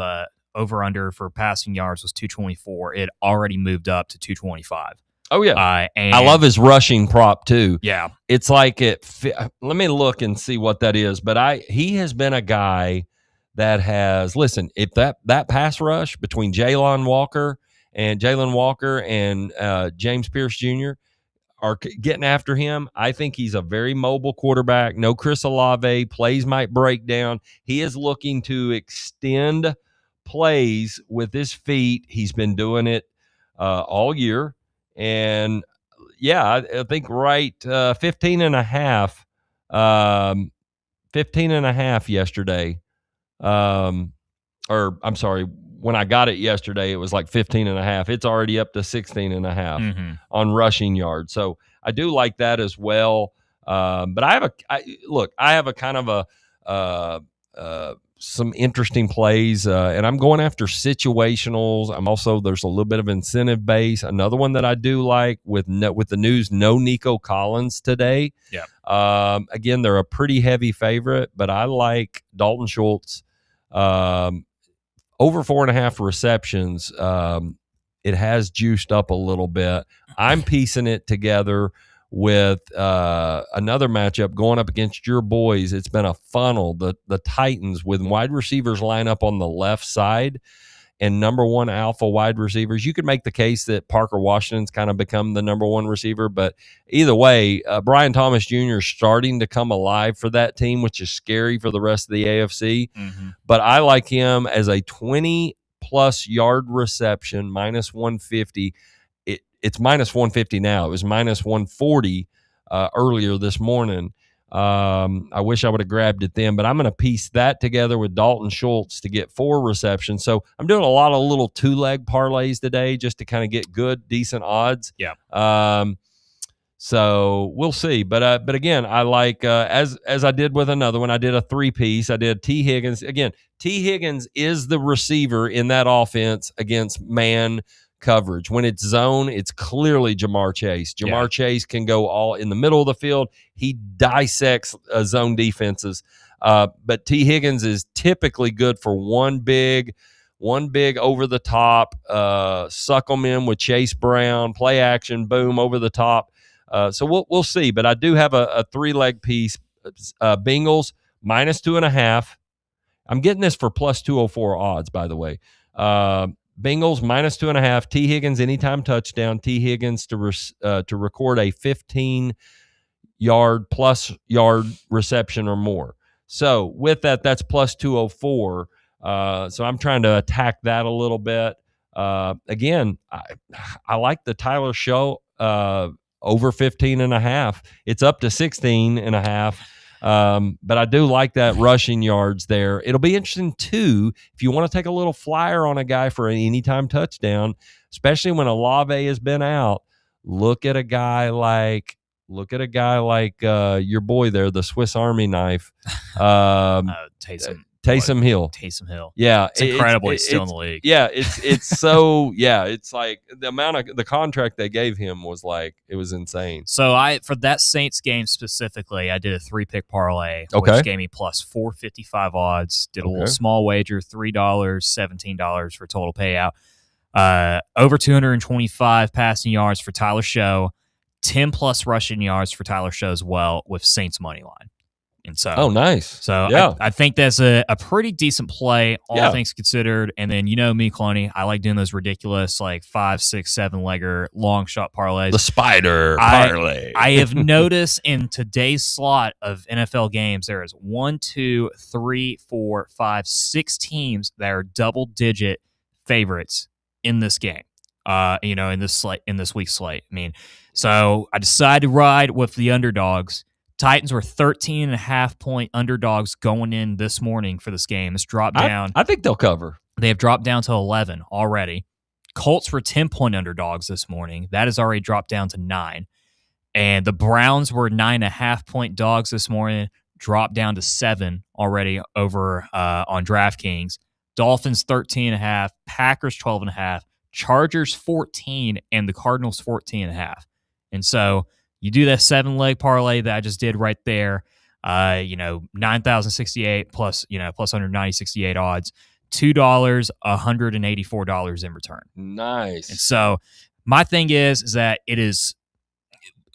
over under for passing yards was 224. It already moved up to 225. Oh yeah, and I love his rushing prop too. Yeah, it's like let me look and see what that is. But he has been a guy that has, listen, if that pass rush between Jalen Walker and James Pierce Jr. are getting after him, I think he's a very mobile quarterback. No Chris Olave, plays might break down. He is looking to extend plays with his feet. He's been doing it all year. And yeah, I think 15 and a half yesterday. Or I'm sorry, when I got it yesterday, it was like 15 and a half. It's already up to 16 and a half on rushing yards. So I do like that as well. But I have a kind of some interesting plays, and I'm going after situationals. There's a little bit of incentive base. Another one that I do like with the news, no Nico Collins today. Yeah. Again, they're a pretty heavy favorite, but I like Dalton Schultz. Over 4.5 receptions. It has juiced up a little bit. I'm piecing it together with another matchup going up against your boys. It's been a funnel. The Titans with wide receivers line up on the left side and number one alpha wide receivers. You could make the case that Parker Washington's kind of become the number one receiver, but either way, Brian Thomas Jr. is starting to come alive for that team, which is scary for the rest of the AFC. But I like him as a 20-plus yard reception, minus 150. It's minus 150 now. It was minus 140 earlier this morning. I wish I would have grabbed it then, but I'm going to piece that together with Dalton Schultz to get 4 receptions. So I'm doing a lot of little 2-leg parlays today just to kind of get good, decent odds. Yeah. So we'll see. But again, I like as I did with another one. I did a 3-piece. I did T. Higgins. Again, T. Higgins is the receiver in that offense against man coverage. When it's zone, it's clearly Jamar Chase. Jamar Chase can go all in the middle of the field. He dissects zone defenses. But T. Higgins is typically good for one big over the top, suck them in with Chase Brown, play action, boom, over the top. So we'll see. But I do have a 3-leg piece. Bengals minus 2.5. I'm getting this for plus 204 odds, by the way. Bengals minus 2.5. T. Higgins anytime touchdown. T. Higgins to record a 15-yard plus yard reception or more. So with that, that's plus 204. So I'm trying to attack that a little bit. Again, I like the Tyler Show over 15.5. It's up to 16.5. But I do like that rushing yards there. It'll be interesting too if you want to take a little flyer on a guy for an anytime touchdown, especially when Olave has been out. Look at a guy like your boy there, the Swiss Army knife, Taysom Hill. Taysom Hill. Yeah. It's incredible he's still in the league. Yeah. It's so, yeah, it's like the amount of the contract they gave him was like, it was insane. So for that Saints game specifically, I did a 3-pick parlay, Okay. which gave me plus 455 odds. Did a little small wager, $3, $17 for total payout. Over 225 passing yards for Tyler Show, 10-plus rushing yards for Tyler Show as well with Saints money line. And so, nice. So yeah. I think that's a pretty decent play, all Yeah. things considered. And then me, Clooney, I like doing those ridiculous 5, 6, 7-legger long shot parlays. The spider parlay. I have noticed in today's slot of NFL games, there is 1, 2, 3, 4, 5, 6 teams that are double-digit favorites in this game. In this week's slate. I mean, so I decided to ride with the underdogs. Titans were 13.5-point underdogs going in this morning for this game. It's dropped down. I think they'll cover. They have dropped down to 11 already. Colts were 10-point underdogs this morning. That has already dropped down to 9. And the Browns were 9.5-point dogs this morning, dropped down to 7 already over on DraftKings. Dolphins 13.5, Packers 12.5, Chargers 14, and the Cardinals 14.5. And so you do that 7-leg parlay that I just did right there. 9,068 plus 190.68 odds, $2, $184 in return. Nice. And so my thing is that it is,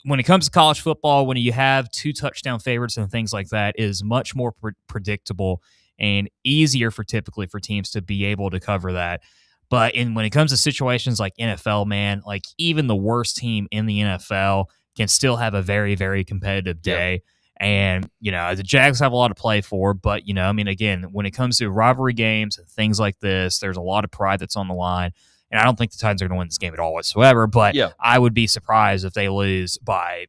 when it comes to college football, when you have 2 touchdown favorites and things like that, it is much more predictable and easier typically for teams to be able to cover that. But when it comes to situations like NFL, man, like even the worst team in the NFL can still have a very, very competitive day. Yep. And, the Jags have a lot to play for, but, again, when it comes to rivalry games and things like this, there's a lot of pride that's on the line. And I don't think the Titans are going to win this game at all whatsoever, but I would be surprised if they lose by,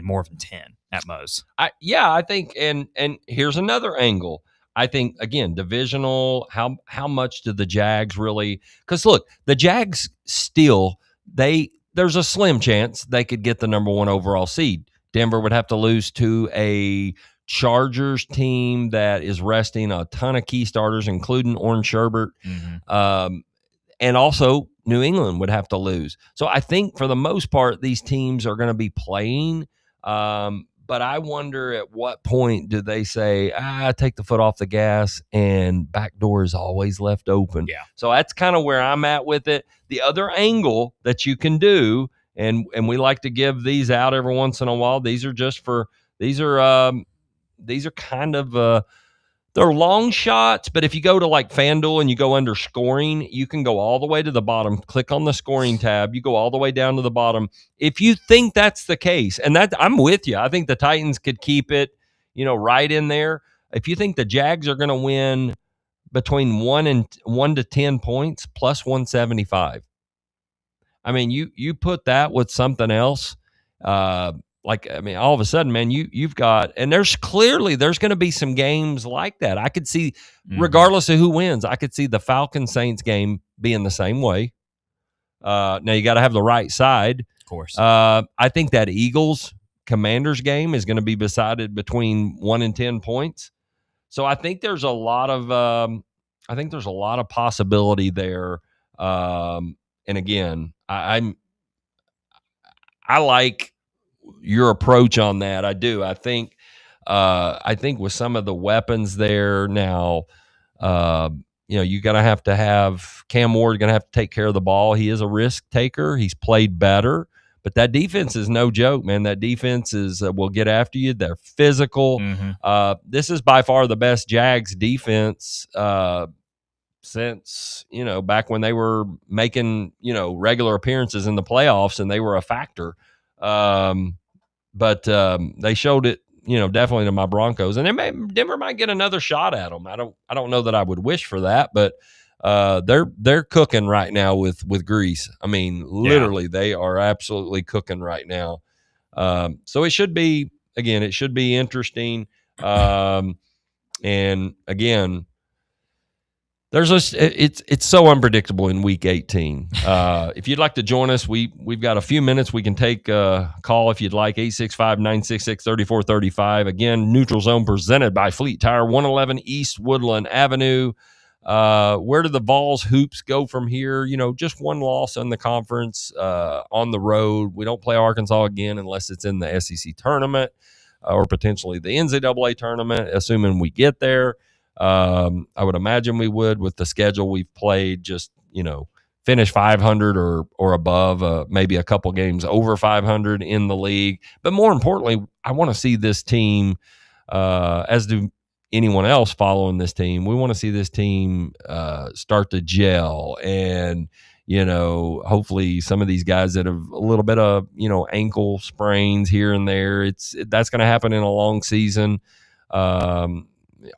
more than 10 at most. I think, and here's another angle. I think, again, divisional, how much do the Jags really – because, look, the Jags still, there's a slim chance they could get the number 1 overall seed. Denver would have to lose to a Chargers team that is resting a ton of key starters, including Orrin Sherbert. Mm-hmm. And also New England would have to lose. So I think for the most part, these teams are going to be playing. But I wonder at what point do they say, take the foot off the gas, and back door is always left open. Yeah. So that's kind of where I'm at with it. The other angle that you can do, and we like to give these out every once in a while. These are kind of they're long shots, but if you go to like FanDuel and you go under scoring, you can go all the way to the bottom, click on the scoring tab, you go all the way down to the bottom. If you think that's the case, and that I'm with you, I think the Titans could keep it, right in there. If you think the Jags are going to win between 1 to 10 points plus 175. You put that with something else, all of a sudden, man, you've got, and there's going to be some games like that. I could see, regardless of who wins, I could see the Falcons-Saints game being the same way. Now you got to have the right side. Of course. I think that Eagles-Commanders game is going to be decided between 1 and 10 points. So I think there's a lot of, possibility there. And again, I like your approach on that. I do. I think with some of the weapons there now, you got to have Cam Ward going to have to take care of the ball. He is a risk taker. He's played better, but that defense is no joke, man. That defense will get after you. They're physical. Mm-hmm. This is by far the best Jags defense since, back when they were making, regular appearances in the playoffs and they were a factor. But they showed it, definitely to my Broncos, and Denver might get another shot at them. I don't know that I would wish for that, but they're cooking right now with grease. Literally, They are absolutely cooking right now. So it should be interesting. And again, it's so unpredictable in week 18. If you'd like to join us, we've got a few minutes. We can take a call if you'd like, 865-966-3435. Again, Neutral Zone presented by Fleet Tire, 111 East Woodland Avenue. Where do the Vols hoops go from here? Just one loss in the conference on the road. We don't play Arkansas again unless it's in the SEC tournament or potentially the NCAA tournament, assuming we get there. I would imagine we would with the schedule we've played, just, finish 500 or above, maybe a couple games over 500 in the league. But more importantly, I want to see this team, as do anyone else following this team. We want to see this team start to gel, and, hopefully some of these guys that have a little bit of, ankle sprains here and there, that's going to happen in a long season.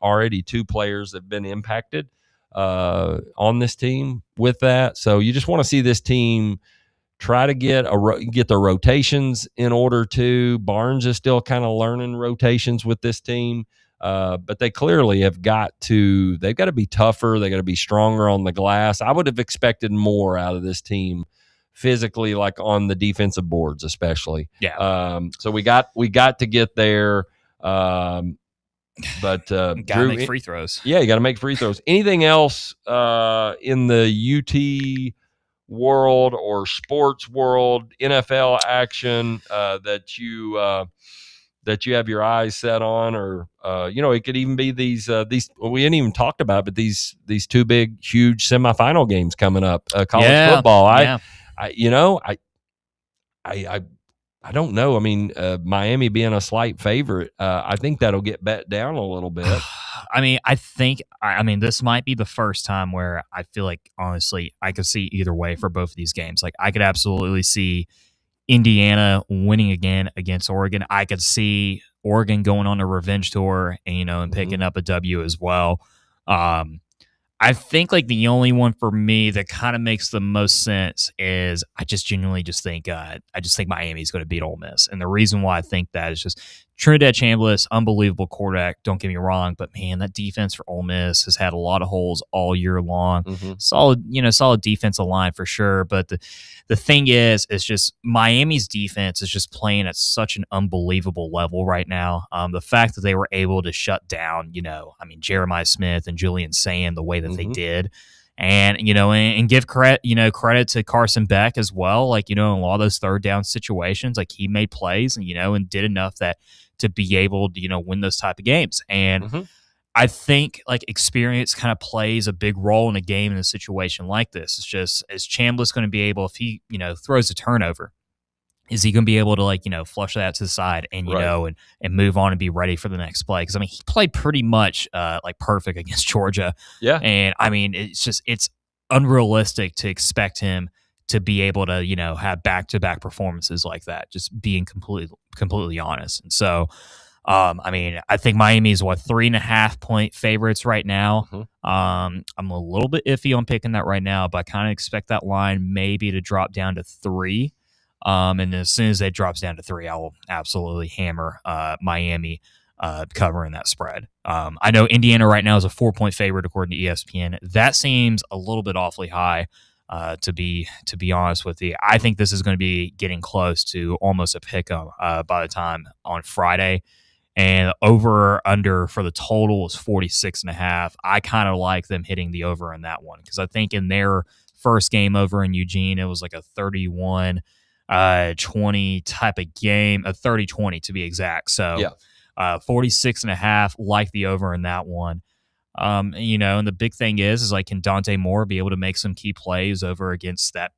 Already 2 players have been impacted on this team with that. So you just want to see this team try to get their rotations in order to. Barnes is still kind of learning rotations with this team. But they clearly they've got to be tougher. They got to be stronger on the glass. I would have expected more out of this team physically, like on the defensive boards, especially. Yeah. So we got to get there. But gotta make free throws. Yeah, you got to make free throws. Anything else in the UT world or sports world, NFL action that you have your eyes set on, or it could even be these we hadn't even talked about, but these two big, huge semifinal games coming up, college football. I don't know. I mean, Miami being a slight favorite, I think that'll get bet down a little bit. I mean, this might be the first time where I feel like, honestly, I could see either way for both of these games. Like, I could absolutely see Indiana winning again against Oregon. I could see Oregon going on a revenge tour and picking up a W as well. I think like the only one for me that kind of makes the most sense is I just genuinely think Miami's going to beat Ole Miss. And the reason why I think that is just Trinidad Chambliss, unbelievable quarterback, don't get me wrong, but man, that defense for Ole Miss has had a lot of holes all year long. Solid defensive line for sure. But the thing is, it's just Miami's defense is just playing at such an unbelievable level right now. The fact that they were able to shut down, Jeremiah Smith and Julian Sand the way that they did. And, and give credit to Carson Beck as well. Like, in a lot of those third down situations, like he made plays and did enough to be able to, win those type of games. And I think like experience kind of plays a big role in a game in a situation like this. It's just, is Chambliss going to be able, if he, throws a turnover, is he going to be able to flush that to the side and, and move on and be ready for the next play? Because, he played pretty much perfect against Georgia. Yeah. And, it's unrealistic to expect him to be able to, have back-to-back performances like that, just being completely honest. And so, I think Miami is 3.5 point favorites right now. I'm a little bit iffy on picking that right now, but I kind of expect that line maybe to drop down to 3. And as soon as it drops down to 3, I will absolutely hammer Miami covering that spread. I know Indiana right now is a 4-point favorite according to ESPN. That seems a little bit awfully high, to be honest with you. I think this is going to be getting close to almost a pick-em by the time on Friday. And over or under for the total is 46.5. I kind of like them hitting the over in that one because I think in their first game over in Eugene, it was like a 31-20 type of game, a 30-20 to be exact. So 46.5, like the over in that one. And the big thing is like, can Dante Moore be able to make some key plays over against that,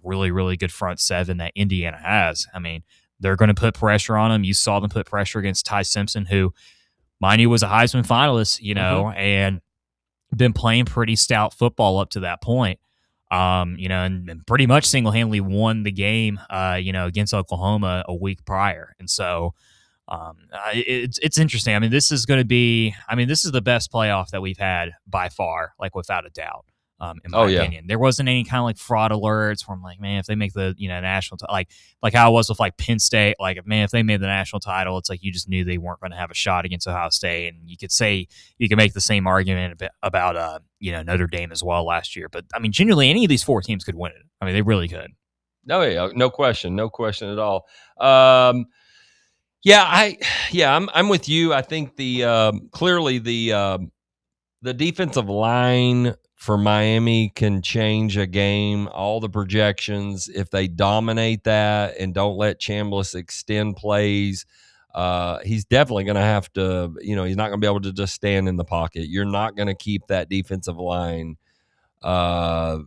really, really good front seven that Indiana has? They're going to put pressure on him. You saw them put pressure against Ty Simpson, who, mind you, was a Heisman finalist, and been playing pretty stout football up to that point. And pretty much single-handedly won the game, against Oklahoma a week prior. And so it's interesting. This is going to be, this is the best playoff that we've had by far, like without a doubt, in my opinion. There wasn't any kind of like fraud alerts where I'm like, man, if they make the, national, like how I was with like Penn State, like, man, if they made the national title, it's like you just knew they weren't going to have a shot against Ohio State. And you could make the same argument about, Notre Dame as well last year. But genuinely, any of these 4 teams could win it. They really could. No question at all. I'm with you. I think clearly the defensive line for Miami can change a game. All the projections, if they dominate that and don't let Chambliss extend plays, he's definitely going to have to, he's not going to be able to just stand in the pocket. You're not going to keep that defensive line, back.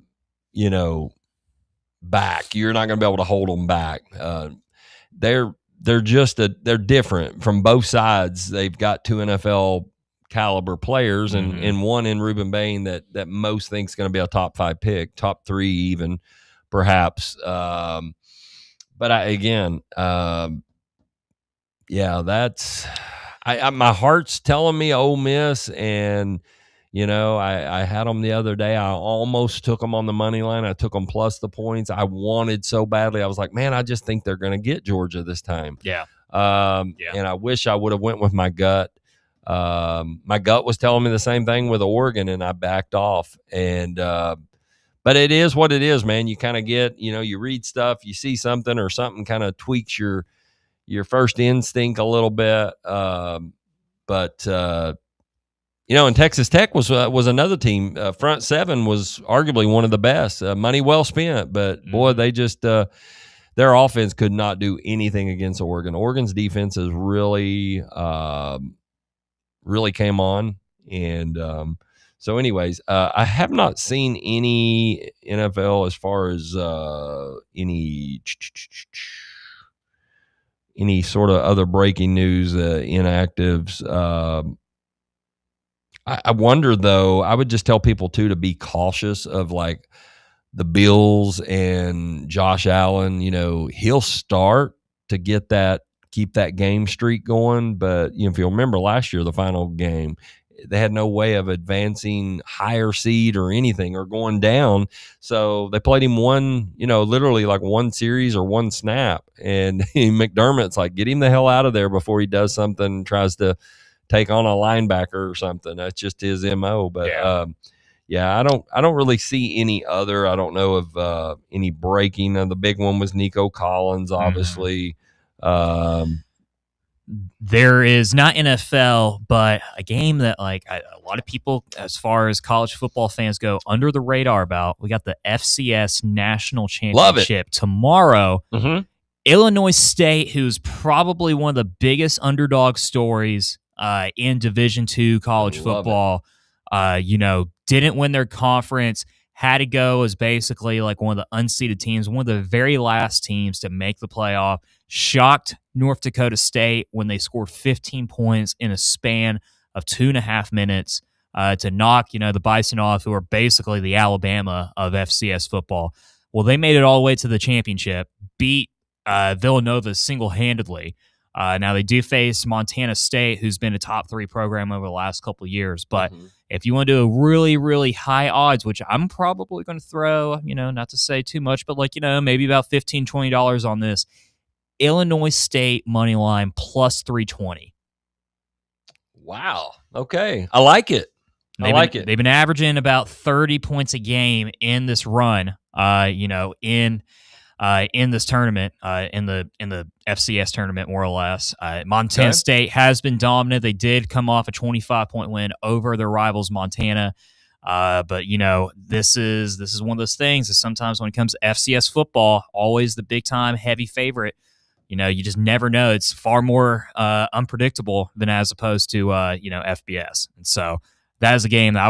You're not going to be able to hold them back. They're different from both sides. They've got 2 NFL caliber players and one in Ruben Bain that most thinks going to be a top 5 pick, top 3 even perhaps. But that's my heart's telling me Ole Miss, and I had them the other day. I almost took them on the money line. I took them plus the points. I wanted so badly. I was like, man, I just think they're going to get Georgia this time. And I wish I would have went with my gut. My gut was telling me the same thing with Oregon, and I backed off. And but it is what it is, man. You kind of get, you read stuff, you see something, or something kind of tweaks your first instinct a little bit. But and Texas Tech was another team. Front seven was arguably one of the best. Money well spent, but boy, they just their offense could not do anything against Oregon. Oregon's defense has really came on, and so anyways, I have not seen any NFL as far as any sort of other breaking news, inactives. I wonder, though, I would just tell people, too, to be cautious of, like, the Bills and Josh Allen. He'll start to keep that game streak going. But, if you'll remember last year, the final game, they had no way of advancing higher seed or anything or going down. So they played him literally like one series or one snap. And McDermott's like, get him the hell out of there before he does something, tries to take on a linebacker or something. That's just his MO. But I don't really see any other. I don't know of any breaking. The big one was Nico Collins, obviously. There is not NFL, but a game that a lot of people, as far as college football fans go, under the radar about. We got the FCS National Championship tomorrow. Mm-hmm. Illinois State, who's probably one of the biggest underdog stories in Division II college football, didn't win their conference, had to go as basically like one of the unseeded teams, one of the very last teams to make the playoff. Shocked North Dakota State when they scored 15 points in a span of 2.5 minutes to knock, the Bison off, who are basically the Alabama of FCS football. Well, they made it all the way to the championship, beat Villanova single-handedly. Now, they do face Montana State, who's been a top 3 program over the last couple of years. But if you want to do a really, really high odds, which I'm probably going to throw, not to say too much, but maybe about $15, $20 on this, Illinois State money line plus 320. Wow. Okay. I like it. They've been averaging about 30 points a game in this run, in this tournament, in the FCS tournament, more or less. Montana State has been dominant. They did come off a 25-point win over their rivals, Montana. But this is one of those things that sometimes when it comes to FCS football, always the big time heavy favorite. You just never know. It's far more unpredictable than as opposed to FBS. And so that is a game that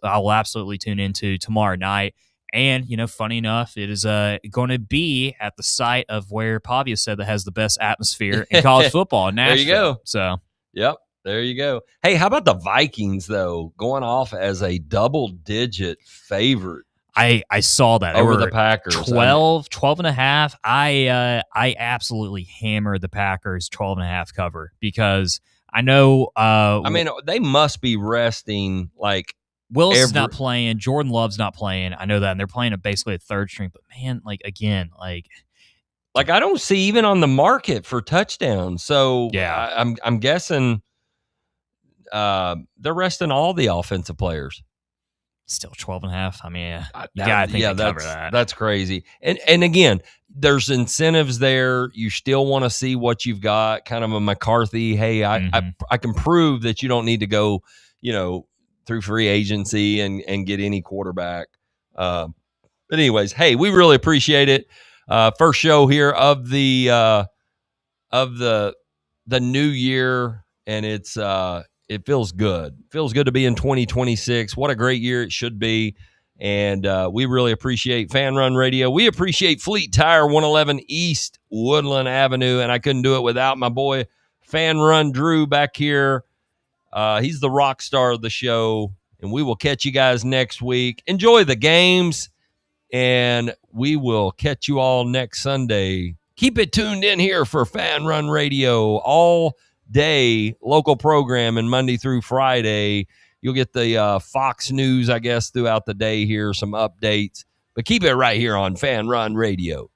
I will absolutely tune into tomorrow night. And, funny enough, it is going to be at the site of where Pavia said that has the best atmosphere in college football in Nashville. There you go. So, yep, there you go. Hey, how about the Vikings, though, going off as a double-digit favorite? I saw that. Over the Packers. 12 and a half. I absolutely hammered the Packers 12.5 cover because I know. They must be resting like. Willis is not playing. Jordan Love's not playing. I know that, and they're playing basically a third string. But man, I don't see even on the market for touchdowns. So yeah, I'm guessing they're resting all the offensive players. Still 12.5. I mean, you gotta think they cover that. That's crazy. And again, there's incentives there. You still want to see what you've got. Kind of a McCarthy. Hey, I can prove that you don't need to go, through free agency and get any quarterback. But anyways, hey, we really appreciate it. First show here of the new year, and it feels good. Feels good to be in 2026. What a great year it should be. And we really appreciate Fan Run Radio. We appreciate Fleet Tire, 111 East Woodland Avenue. And I couldn't do it without my boy Fan Run Drew back here. He's the rock star of the show. And we will catch you guys next week. Enjoy the games. And we will catch you all next Sunday. Keep it tuned in here for Fan Run Radio all day, local programming Monday through Friday. You'll get the Fox News, I guess, throughout the day here, some updates. But keep it right here on Fan Run Radio.